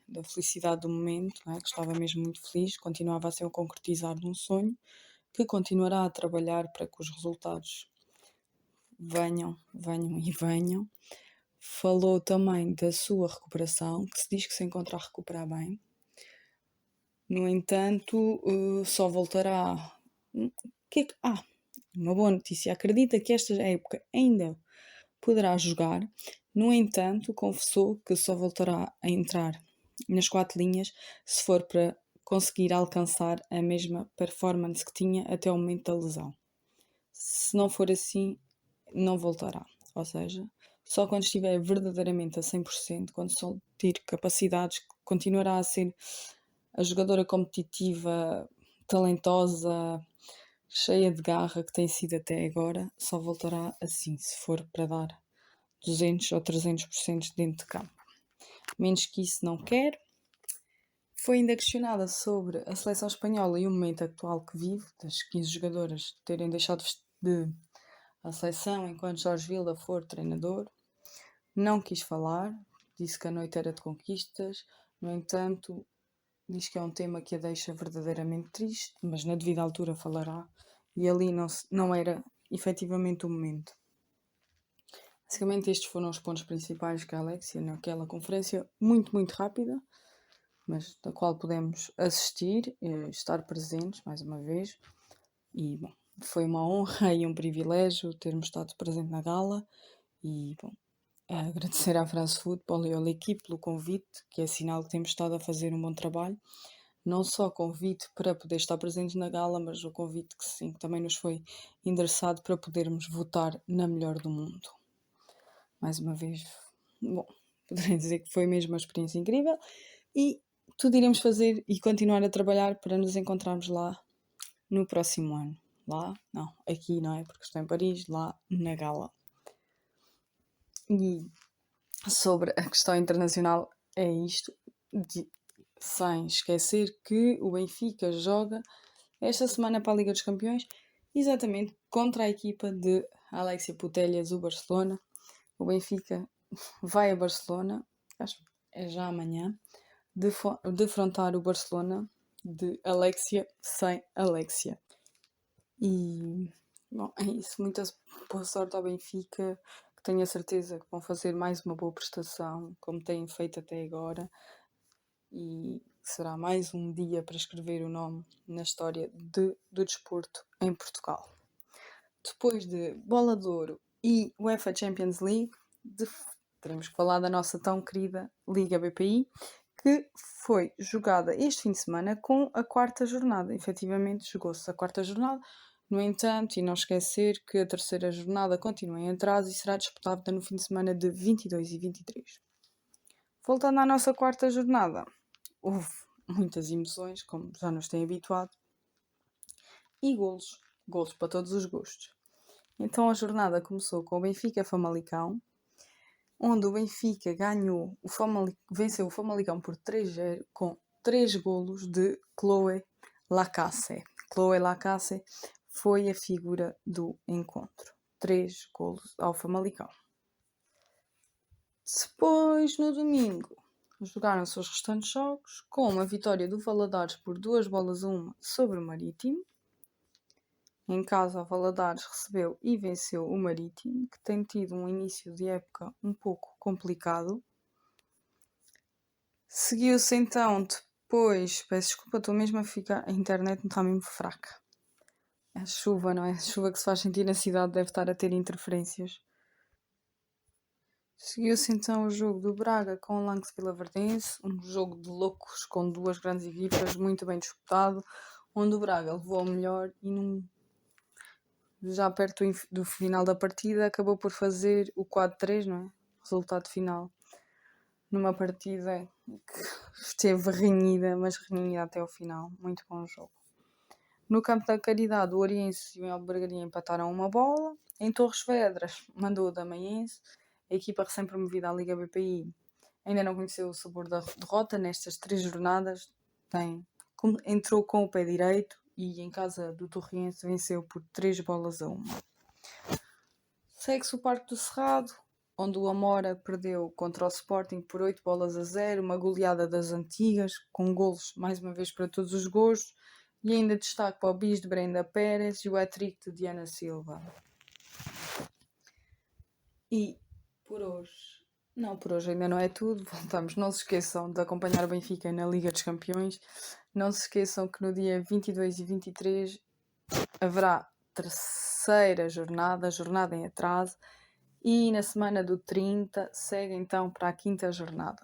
da felicidade do momento, não é? Que estava mesmo muito feliz, continuava a ser o concretizar de um sonho, que continuará a trabalhar para que os resultados venham e venham. Falou também da sua recuperação, que se diz que se encontra a recuperar bem. No entanto, só voltará... uma boa notícia. Acredita que esta época ainda poderá jogar. No entanto, confessou que só voltará a entrar nas 4 linhas se for para conseguir alcançar a mesma performance que tinha até o momento da lesão. Se não for assim, não voltará. Ou seja, só quando estiver verdadeiramente a 100%, quando sentir capacidades, continuará a ser a jogadora competitiva, talentosa, cheia de garra que tem sido até agora. Só voltará assim, se for para dar 200 ou 300% dentro de campo. Menos que isso não quer. Foi ainda questionada sobre a seleção espanhola e o momento atual que vive, das 15 jogadoras terem deixado de a seleção enquanto Jorge Vilda for treinador. Não quis falar, disse que a noite era de conquistas. No entanto, diz que é um tema que a deixa verdadeiramente triste, mas na devida altura falará, e ali não era efetivamente o momento. Basicamente estes foram os pontos principais que a Alexia, naquela conferência muito, muito rápida, mas da qual pudemos assistir, estar presentes mais uma vez, e bom, foi uma honra e um privilégio termos estado presente na gala, e bom, agradecer à France Football e ao L'Équipe pelo convite, que é sinal que temos estado a fazer um bom trabalho. Não só convite para poder estar presentes na gala, mas o convite que sim, que também nos foi endereçado para podermos votar na melhor do mundo. Mais uma vez, bom, poderei dizer que foi mesmo uma experiência incrível e tudo iremos fazer e continuar a trabalhar para nos encontrarmos lá no próximo ano. Lá? Não, aqui não é, porque estou em Paris, lá na gala. E sobre a questão internacional é isto, sem esquecer que o Benfica joga esta semana para a Liga dos Campeões, exatamente contra a equipa de Alexia Putellas, o Barcelona. O Benfica vai a Barcelona, acho que é já amanhã, defrontar o Barcelona de Alexia sem Alexia. E, bom, é isso. Muita boa sorte ao Benfica, que tenho a certeza que vão fazer mais uma boa prestação, como têm feito até agora. E será mais um dia para escrever o nome na história do desporto em Portugal. Depois de Bola de Ouro e UEFA Champions League, teremos que falar da nossa tão querida Liga BPI, que foi jogada este fim de semana com a quarta jornada. Efetivamente jogou-se a quarta jornada, no entanto, e não esquecer que a terceira jornada continua em atraso e será disputada no fim de semana de 22 e 23. Voltando à nossa quarta jornada, houve muitas emoções, como já nos têm habituado, e golos para todos os gostos. Então a jornada começou com o Benfica Famalicão, onde o Benfica venceu o Famalicão por 3-0 com 3 golos de Chloé Lacasse. Chloé Lacasse foi a figura do encontro. 3 golos ao Famalicão. Depois, no domingo, jogaram-se os restantes jogos, com uma vitória do Valadares por 2-1 sobre o Marítimo. Em casa, o Valadares recebeu e venceu o Marítimo, que tem tido um início de época um pouco complicado. Seguiu-se então depois... Peço desculpa, estou mesmo a ficar... A internet não está mesmo fraca. A chuva, não é? A chuva que se faz sentir na cidade deve estar a ter interferências. Seguiu-se então o jogo do Braga com o Lance Vilaverdense, um jogo de loucos com 2 grandes equipas, muito bem disputado, onde o Braga levou o melhor e já perto do final da partida acabou por fazer o 4-3, não é? Resultado final. Numa partida que esteve renhida, mas renhida até o final. Muito bom jogo. No campo da Caridade, o Oriense e o Albergaria empataram 1-1. Em Torres Vedras, mandou o Damaiense. A equipa recém-promovida à Liga BPI ainda não conheceu o sabor da derrota. Nestas 3 jornadas entrou com o pé direito e em casa do Torriense venceu por 3-1. Segue-se o Parque do Cerrado, onde o Amora perdeu contra o Sporting por 8-0, uma goleada das antigas, com golos mais uma vez para todos os gostos, e ainda destaque para o bis de Brenda Pérez e o hat-trick de Diana Silva. E por hoje ainda não é tudo. Voltamos. Não se esqueçam de acompanhar o Benfica na Liga dos Campeões. Não se esqueçam que no dia 22 e 23 haverá terceira jornada em atraso. E na semana do 30 segue então para a quinta jornada.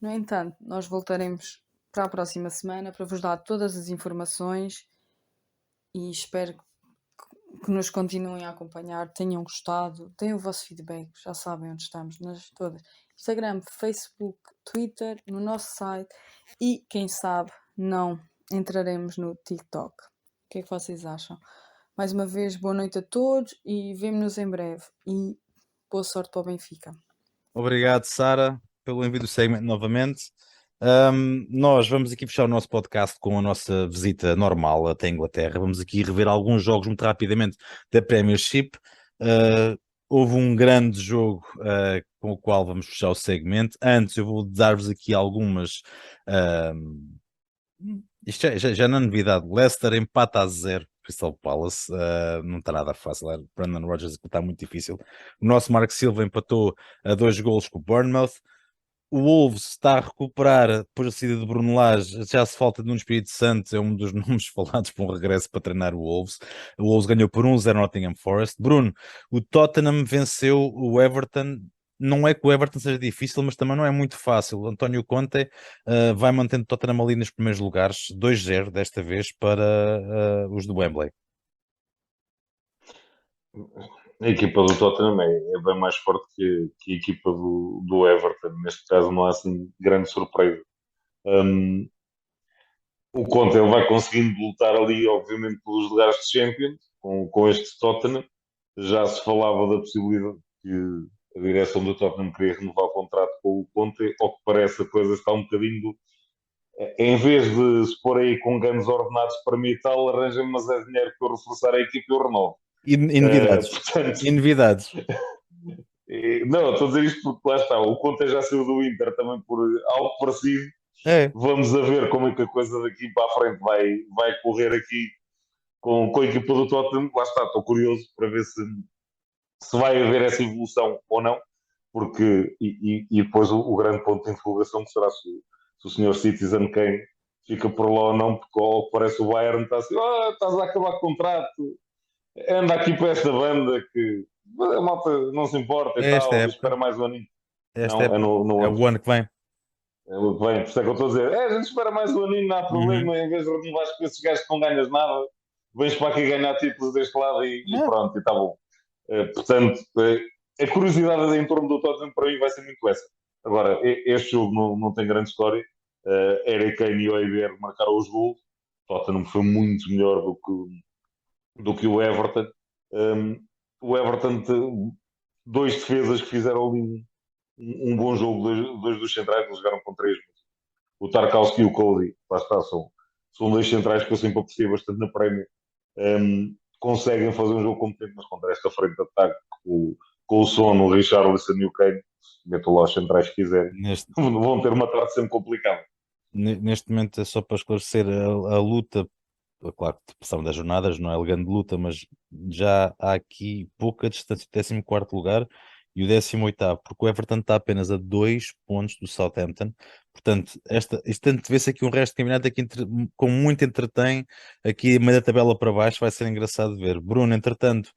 No entanto, nós voltaremos para a próxima semana para vos dar todas as informações e espero que nos continuem a acompanhar, tenham gostado, deem o vosso feedback, já sabem onde estamos, nas todas, Instagram, Facebook, Twitter, no nosso site e, quem sabe, não entraremos no TikTok. O que é que vocês acham? Mais uma vez, boa noite a todos e vemo-nos em breve e boa sorte para o Benfica. Obrigado, Sara, pelo envio do segmento novamente. Nós vamos aqui fechar o nosso podcast com a nossa visita normal até a Inglaterra. Vamos aqui rever alguns jogos muito rapidamente da Premiership. Houve um grande jogo com o qual vamos fechar o segmento. Antes eu vou dar-vos aqui algumas... isto já não é novidade. Leicester empata a 0. Crystal Palace, não está nada fácil. Brendan Rodgers está muito difícil. O nosso Marco Silva empatou a 2 golos com o Bournemouth. O Wolves está a recuperar depois da saída de Bruno Lage. Já se falta de um Espírito Santo, é um dos nomes falados para um regresso para treinar o Wolves. O Wolves ganhou por 1-0 Nottingham Forest. Bruno, o Tottenham venceu o Everton não é que o Everton seja difícil, mas também não é muito fácil. António Conte vai mantendo Tottenham ali nos primeiros lugares, 2-0 desta vez para os do Wembley. A equipa do Tottenham é bem mais forte que a equipa do Everton. Neste caso, não há assim grande surpresa. Um, o Conte ele vai conseguindo lutar ali, obviamente, pelos lugares de Champions com este Tottenham. Já se falava da possibilidade que a direção do Tottenham queria renovar o contrato com o Conte. Ao que parece, a coisa está um bocadinho. Em vez de se pôr aí com ganhos ordenados para mim e tal, arranja-me mas é dinheiro para eu reforçar a equipe e eu renovo. E novidades. Portanto, E novidades. não, estou a dizer isto porque lá está, o Conte já saiu do Inter também por algo parecido. É. Vamos a ver como é que a coisa daqui para a frente vai correr aqui com a equipa do Tottenham. Lá está, estou curioso para ver se vai haver essa evolução ou não, porque e depois o grande ponto de interrogação que será se o senhor Citizen Kane fica por lá ou não, porque ao que parece o Bayern está assim, estás a acabar o contrato, anda aqui para esta banda que a malta não se importa e É esta tal, época. espera mais um aninho. Esta Não, é época. no É ano. o ano que vem. É o que vem, por isso é que eu estou a dizer. A gente espera mais um aninho, não há problema. Em vez de renovares com esses gajos que não ganhas nada, vens para aqui ganhar títulos deste lado e É. pronto, e está bom. Portanto, a curiosidade em torno do Tottenham para mim vai ser muito essa. Agora, este jogo não tem grande história. Harry Kane e o Oiber marcaram os gols. O Tottenham foi muito melhor do que o Everton. O Everton, dois defesas que fizeram ali um bom jogo, dois dos centrais, eles jogaram com três. O Tarkowski e o Cody, lá está, são dois centrais que eu sempre aprecio bastante na Premier. Conseguem fazer um jogo competente, mas contra esta frente de ataque, com o Son, o Richarlison e o Kane, metam lá os centrais que quiserem, vão ter uma tarde sempre complicada. Neste momento é só para esclarecer a luta. Claro que passaram 10 jornadas, não é grande luta, mas já há aqui pouca distância do 14º lugar e o 18º, porque o Everton está apenas a 2 pontos do Southampton. Portanto, isto vê-se aqui um resto de campeonato aqui com muito entretém, aqui a meia da tabela para baixo, vai ser engraçado de ver. Bruno, entretanto,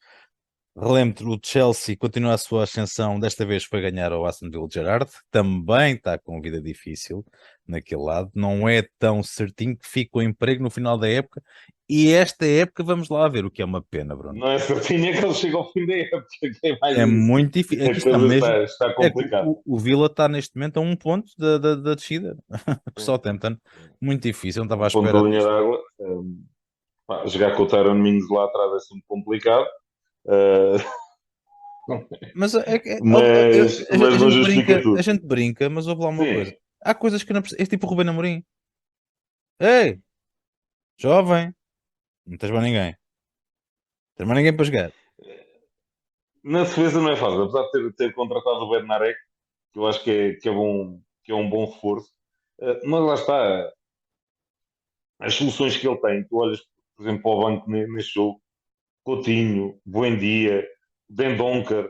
relembro, o Chelsea continua a sua ascensão, desta vez foi ganhar ao Aston Villa Gerrard, que também está com vida difícil naquele lado, não é tão certinho que fica o emprego no final da época, e esta época vamos lá ver, o que é uma pena, Bruno. Não é certinho, é que ele chega ao fim da época, que é mais É isso. muito difícil, A coisa está complicada. o Villa está neste momento a 1 ponto da descida, que Southampton, muito difícil, não estava à Um ponto da espera linha disto. d'água. Jogar com o Tyron Mings lá atrás é sempre complicado. Mas, Mas não justifica tudo. a gente brinca, mas houve lá uma Sim. coisa. Há coisas que eu não percebo. É tipo o Ruben Amorim. Ei, jovem, não tens mais ninguém. Não tens mais ninguém para jogar. Na defesa não é fácil, apesar de ter contratado o Bednarek, que eu acho que é um bom reforço. Mas lá está, as soluções que ele tem, tu olhas, por exemplo, para o banco neste jogo, Coutinho, Buendia, Dendonker,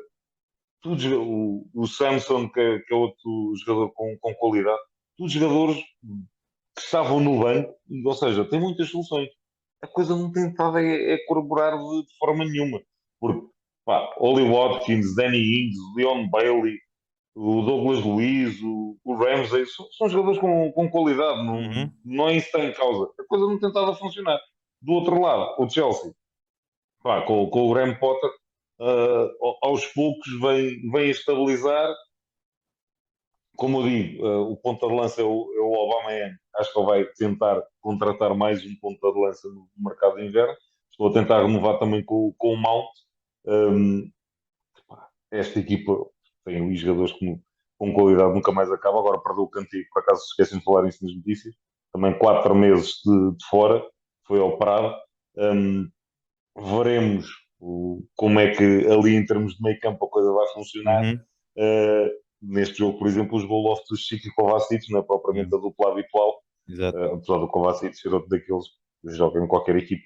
o Samson, que é outro jogador com qualidade, todos jogadores que estavam no banco, ou seja, tem muitas soluções. A coisa não tem estado a corroborar de forma nenhuma. Porque, pá, Oli Watkins, Danny Ings, Leon Bailey, o Douglas Luiz, o Ramsey, são jogadores com qualidade, não é isso que está em causa. A coisa não tem estado a funcionar. Do outro lado, o Chelsea, pá, com o Graham Potter, aos poucos vem a estabilizar. Como eu digo, o ponta de lança é o Aubameyang. Acho que ele vai tentar contratar mais um ponta de lança no mercado de inverno. Estou a tentar renovar também com o Mount. Esta equipa tem ali jogadores com qualidade, nunca mais acaba. Agora perdeu o Kanté, por acaso se esquecem de falar isso nas notícias. Também 4 meses de fora, foi operado. Veremos como é que ali em termos de meio campo a coisa vai funcionar. Neste jogo, por exemplo, jogou Loftus-Cheek e Kovacic, não é propriamente a dupla habitual. Apesar do Kovacic ser outro daqueles que jogam em qualquer equipe.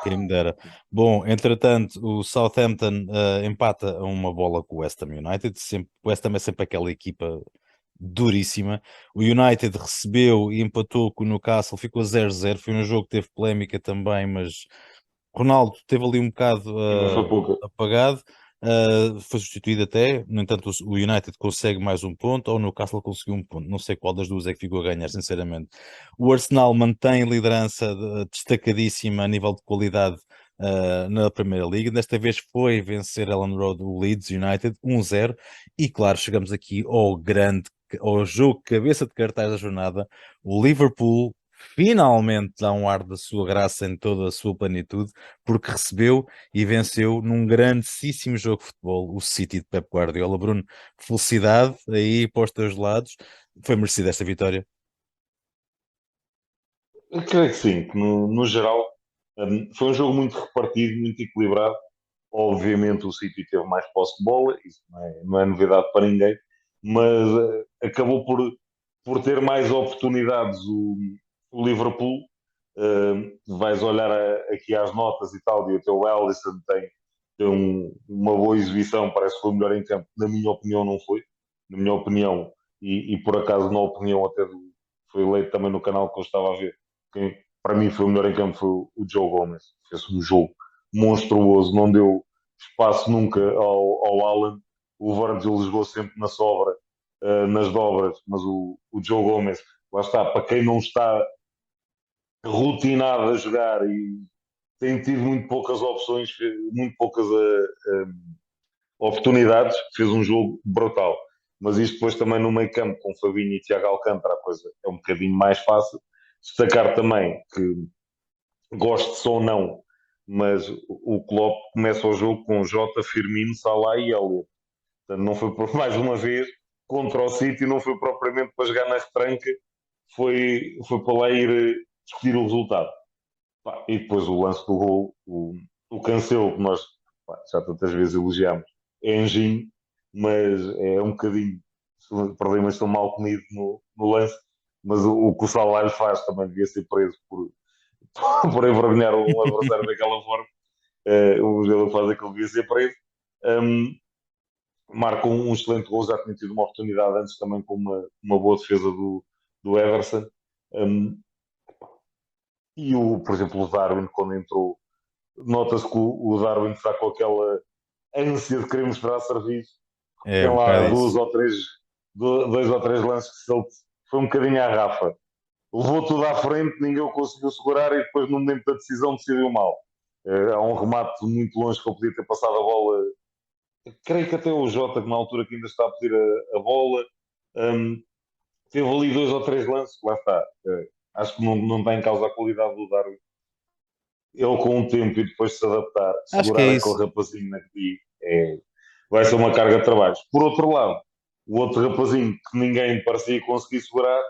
Quem me dera. Bom, entretanto, o Southampton empata uma bola com o West Ham United. O West Ham é sempre aquela equipa duríssima. O United recebeu e empatou com o Newcastle, ficou 0-0. Foi um jogo que teve polémica também, mas Ronaldo teve ali um bocado apagado. foi substituído até, no entanto o United consegue mais um ponto, ou o Newcastle conseguiu um ponto, não sei qual das duas é que ficou a ganhar, sinceramente. O Arsenal mantém liderança destacadíssima a nível de qualidade na Primeira Liga, desta vez foi vencer Ellen Road o Leeds United 1-0, e claro, chegamos aqui ao jogo cabeça de cartaz da jornada, o Liverpool finalmente dá um ar da sua graça em toda a sua plenitude, porque recebeu e venceu num grandíssimo jogo de futebol o City de Pep Guardiola. Bruno, felicidade aí para os teus lados. Foi merecida esta vitória? Eu creio que sim, que no geral foi um jogo muito repartido, muito equilibrado. Obviamente o City teve mais posse de bola, isso não é novidade para ninguém, mas acabou por ter mais oportunidades o Liverpool. Vais olhar aqui às notas e tal, e até o Alisson tem uma boa exibição, parece que foi o melhor em campo. Na minha opinião, não foi. Na minha opinião, e por acaso, na opinião até foi eleito também no canal que eu estava a ver, quem para mim foi o melhor em campo foi o Joe Gomez. Fez um jogo monstruoso, não deu espaço nunca ao Alan. O Virgil jogou sempre na sobra, nas dobras, mas o Joe Gomez, lá está, para quem não está rotinado a jogar e tem tido muito poucas opções, muito poucas oportunidades, fez um jogo brutal. Mas isto depois também no meio campo, com Fabinho e Tiago Alcântara, a coisa é um bocadinho mais fácil. Destacar também que, goste ou não, mas o Klopp começa o jogo com Jota, Firmino, Salah e Elliot. Portanto, não foi por mais uma vez contra o City, não foi propriamente para jogar na retranca, foi para lá ir discutir o resultado. Pá, e depois o lance do gol, o Cancelo, que nós já tantas vezes elogiámos, é engenho, mas é um bocadinho, problemas estão mal comido no lance, mas o que o Salah lhe faz também devia ser preso por envergonhar um adversário daquela forma. O jogador faz aquilo, devia ser preso. Marca um excelente gol, já tinha tido uma oportunidade antes também com uma boa defesa do Everson. E por exemplo, o Darwin, quando entrou, nota-se que o Darwin está com aquela ânsia de querer mostrar serviço. É Tem um lá bocado isso. dois ou três lances que foi um bocadinho à Rafa. Levou tudo à frente, ninguém o conseguiu segurar e depois, no momento da decisão, decidiu mal. Há um remate muito longe que ele podia ter passado a bola. Creio que até o Jota, que na altura que ainda está a pedir a bola, teve ali dois ou três lances, lá está. Acho que não está em causa a qualidade do Darwin. Ele com o tempo e depois de se adaptar, Acho que é segurar isso. aquele rapazinho aqui vai ser uma carga de trabalhos. Por outro lado, o outro rapazinho que ninguém parecia conseguir segurar,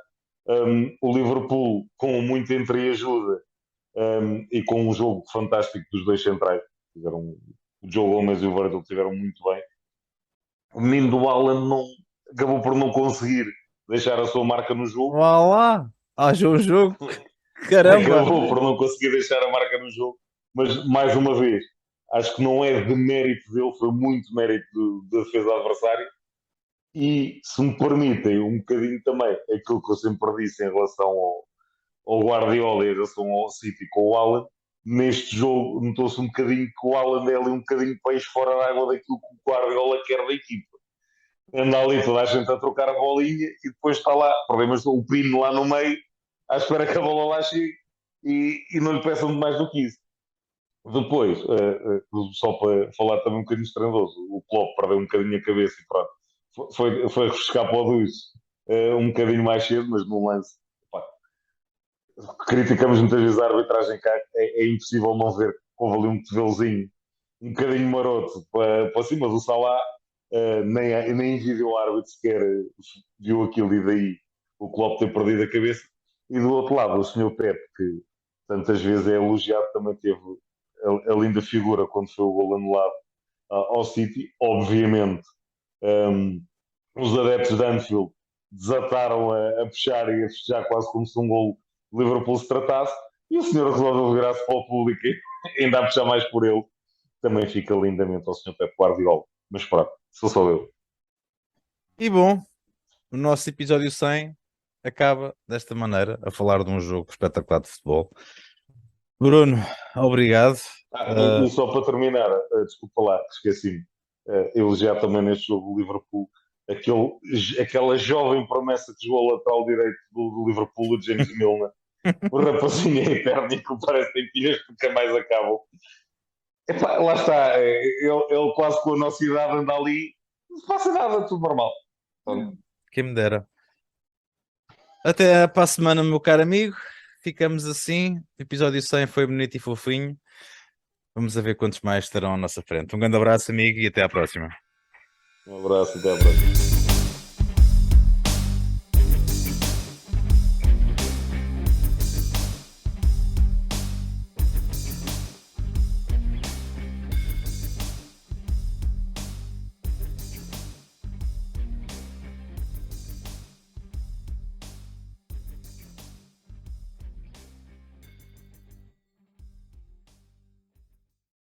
o Liverpool com muito entreajuda e com um jogo fantástico dos dois centrais, o Joe Gomez e o Virgil tiveram muito bem. O menino do Alan acabou por não conseguir deixar a sua marca no jogo. Vá lá, haja um jogo, caramba! Acabou por não conseguir deixar a marca no jogo, mas mais uma vez, acho que não é de mérito dele, foi muito mérito da defesa adversária. E se me permitem, um bocadinho também aquilo que eu sempre disse em relação ao Guardiola e em relação ao City com o Alan, neste jogo notou-se um bocadinho que o Alan é ali um bocadinho peixe fora d'água daquilo que o Guardiola quer da equipa. Anda ali toda a gente a trocar a bolinha e depois está lá, problemas o Pino lá no meio, à espera que a bola lá chegue e não lhe peçam mais do que isso. Depois, só para falar também um bocadinho estrandoso, o Klopp perdeu um bocadinho a cabeça e pronto. Foi refrescar para o Duís um bocadinho mais cedo, mas no lance, pá, criticamos muitas vezes a arbitragem cá, é impossível não ver que houve ali um cotovelozinho um bocadinho maroto para cima do Salah, nem em vídeo árbitro sequer viu aquilo e daí o Klopp ter perdido a cabeça. E do outro lado, o Sr. Pep, que tantas vezes é elogiado, também teve a linda figura quando foi o gol anulado ao City. Obviamente, um, os adeptos de Anfield desataram a puxar e a festejar quase como se um gol de Liverpool se tratasse. E o senhor resolveu virar-se para o público e ainda a puxar mais por ele. Também fica lindamente ao senhor Pep Guardiola. Mas pronto, sou só eu. E bom, o nosso episódio 100 acaba desta maneira, a falar de um jogo espetacular de futebol. Bruno, obrigado. E só para terminar, desculpa lá, esqueci-me. elogiar também neste jogo do Liverpool aquela jovem promessa que jogou ao lateral direito do Liverpool, o James Milner. O rapazinho é eterno e que parece que tem pilhas que nunca mais acabam. Epá, lá está, ele quase com a nossa idade anda ali, não passa nada, tudo normal. Quem me dera. Até para a semana, meu caro amigo. Ficamos assim. O episódio 100 foi bonito e fofinho. Vamos a ver quantos mais estarão à nossa frente. Um grande abraço, amigo, e até à próxima. Um abraço, até à próxima.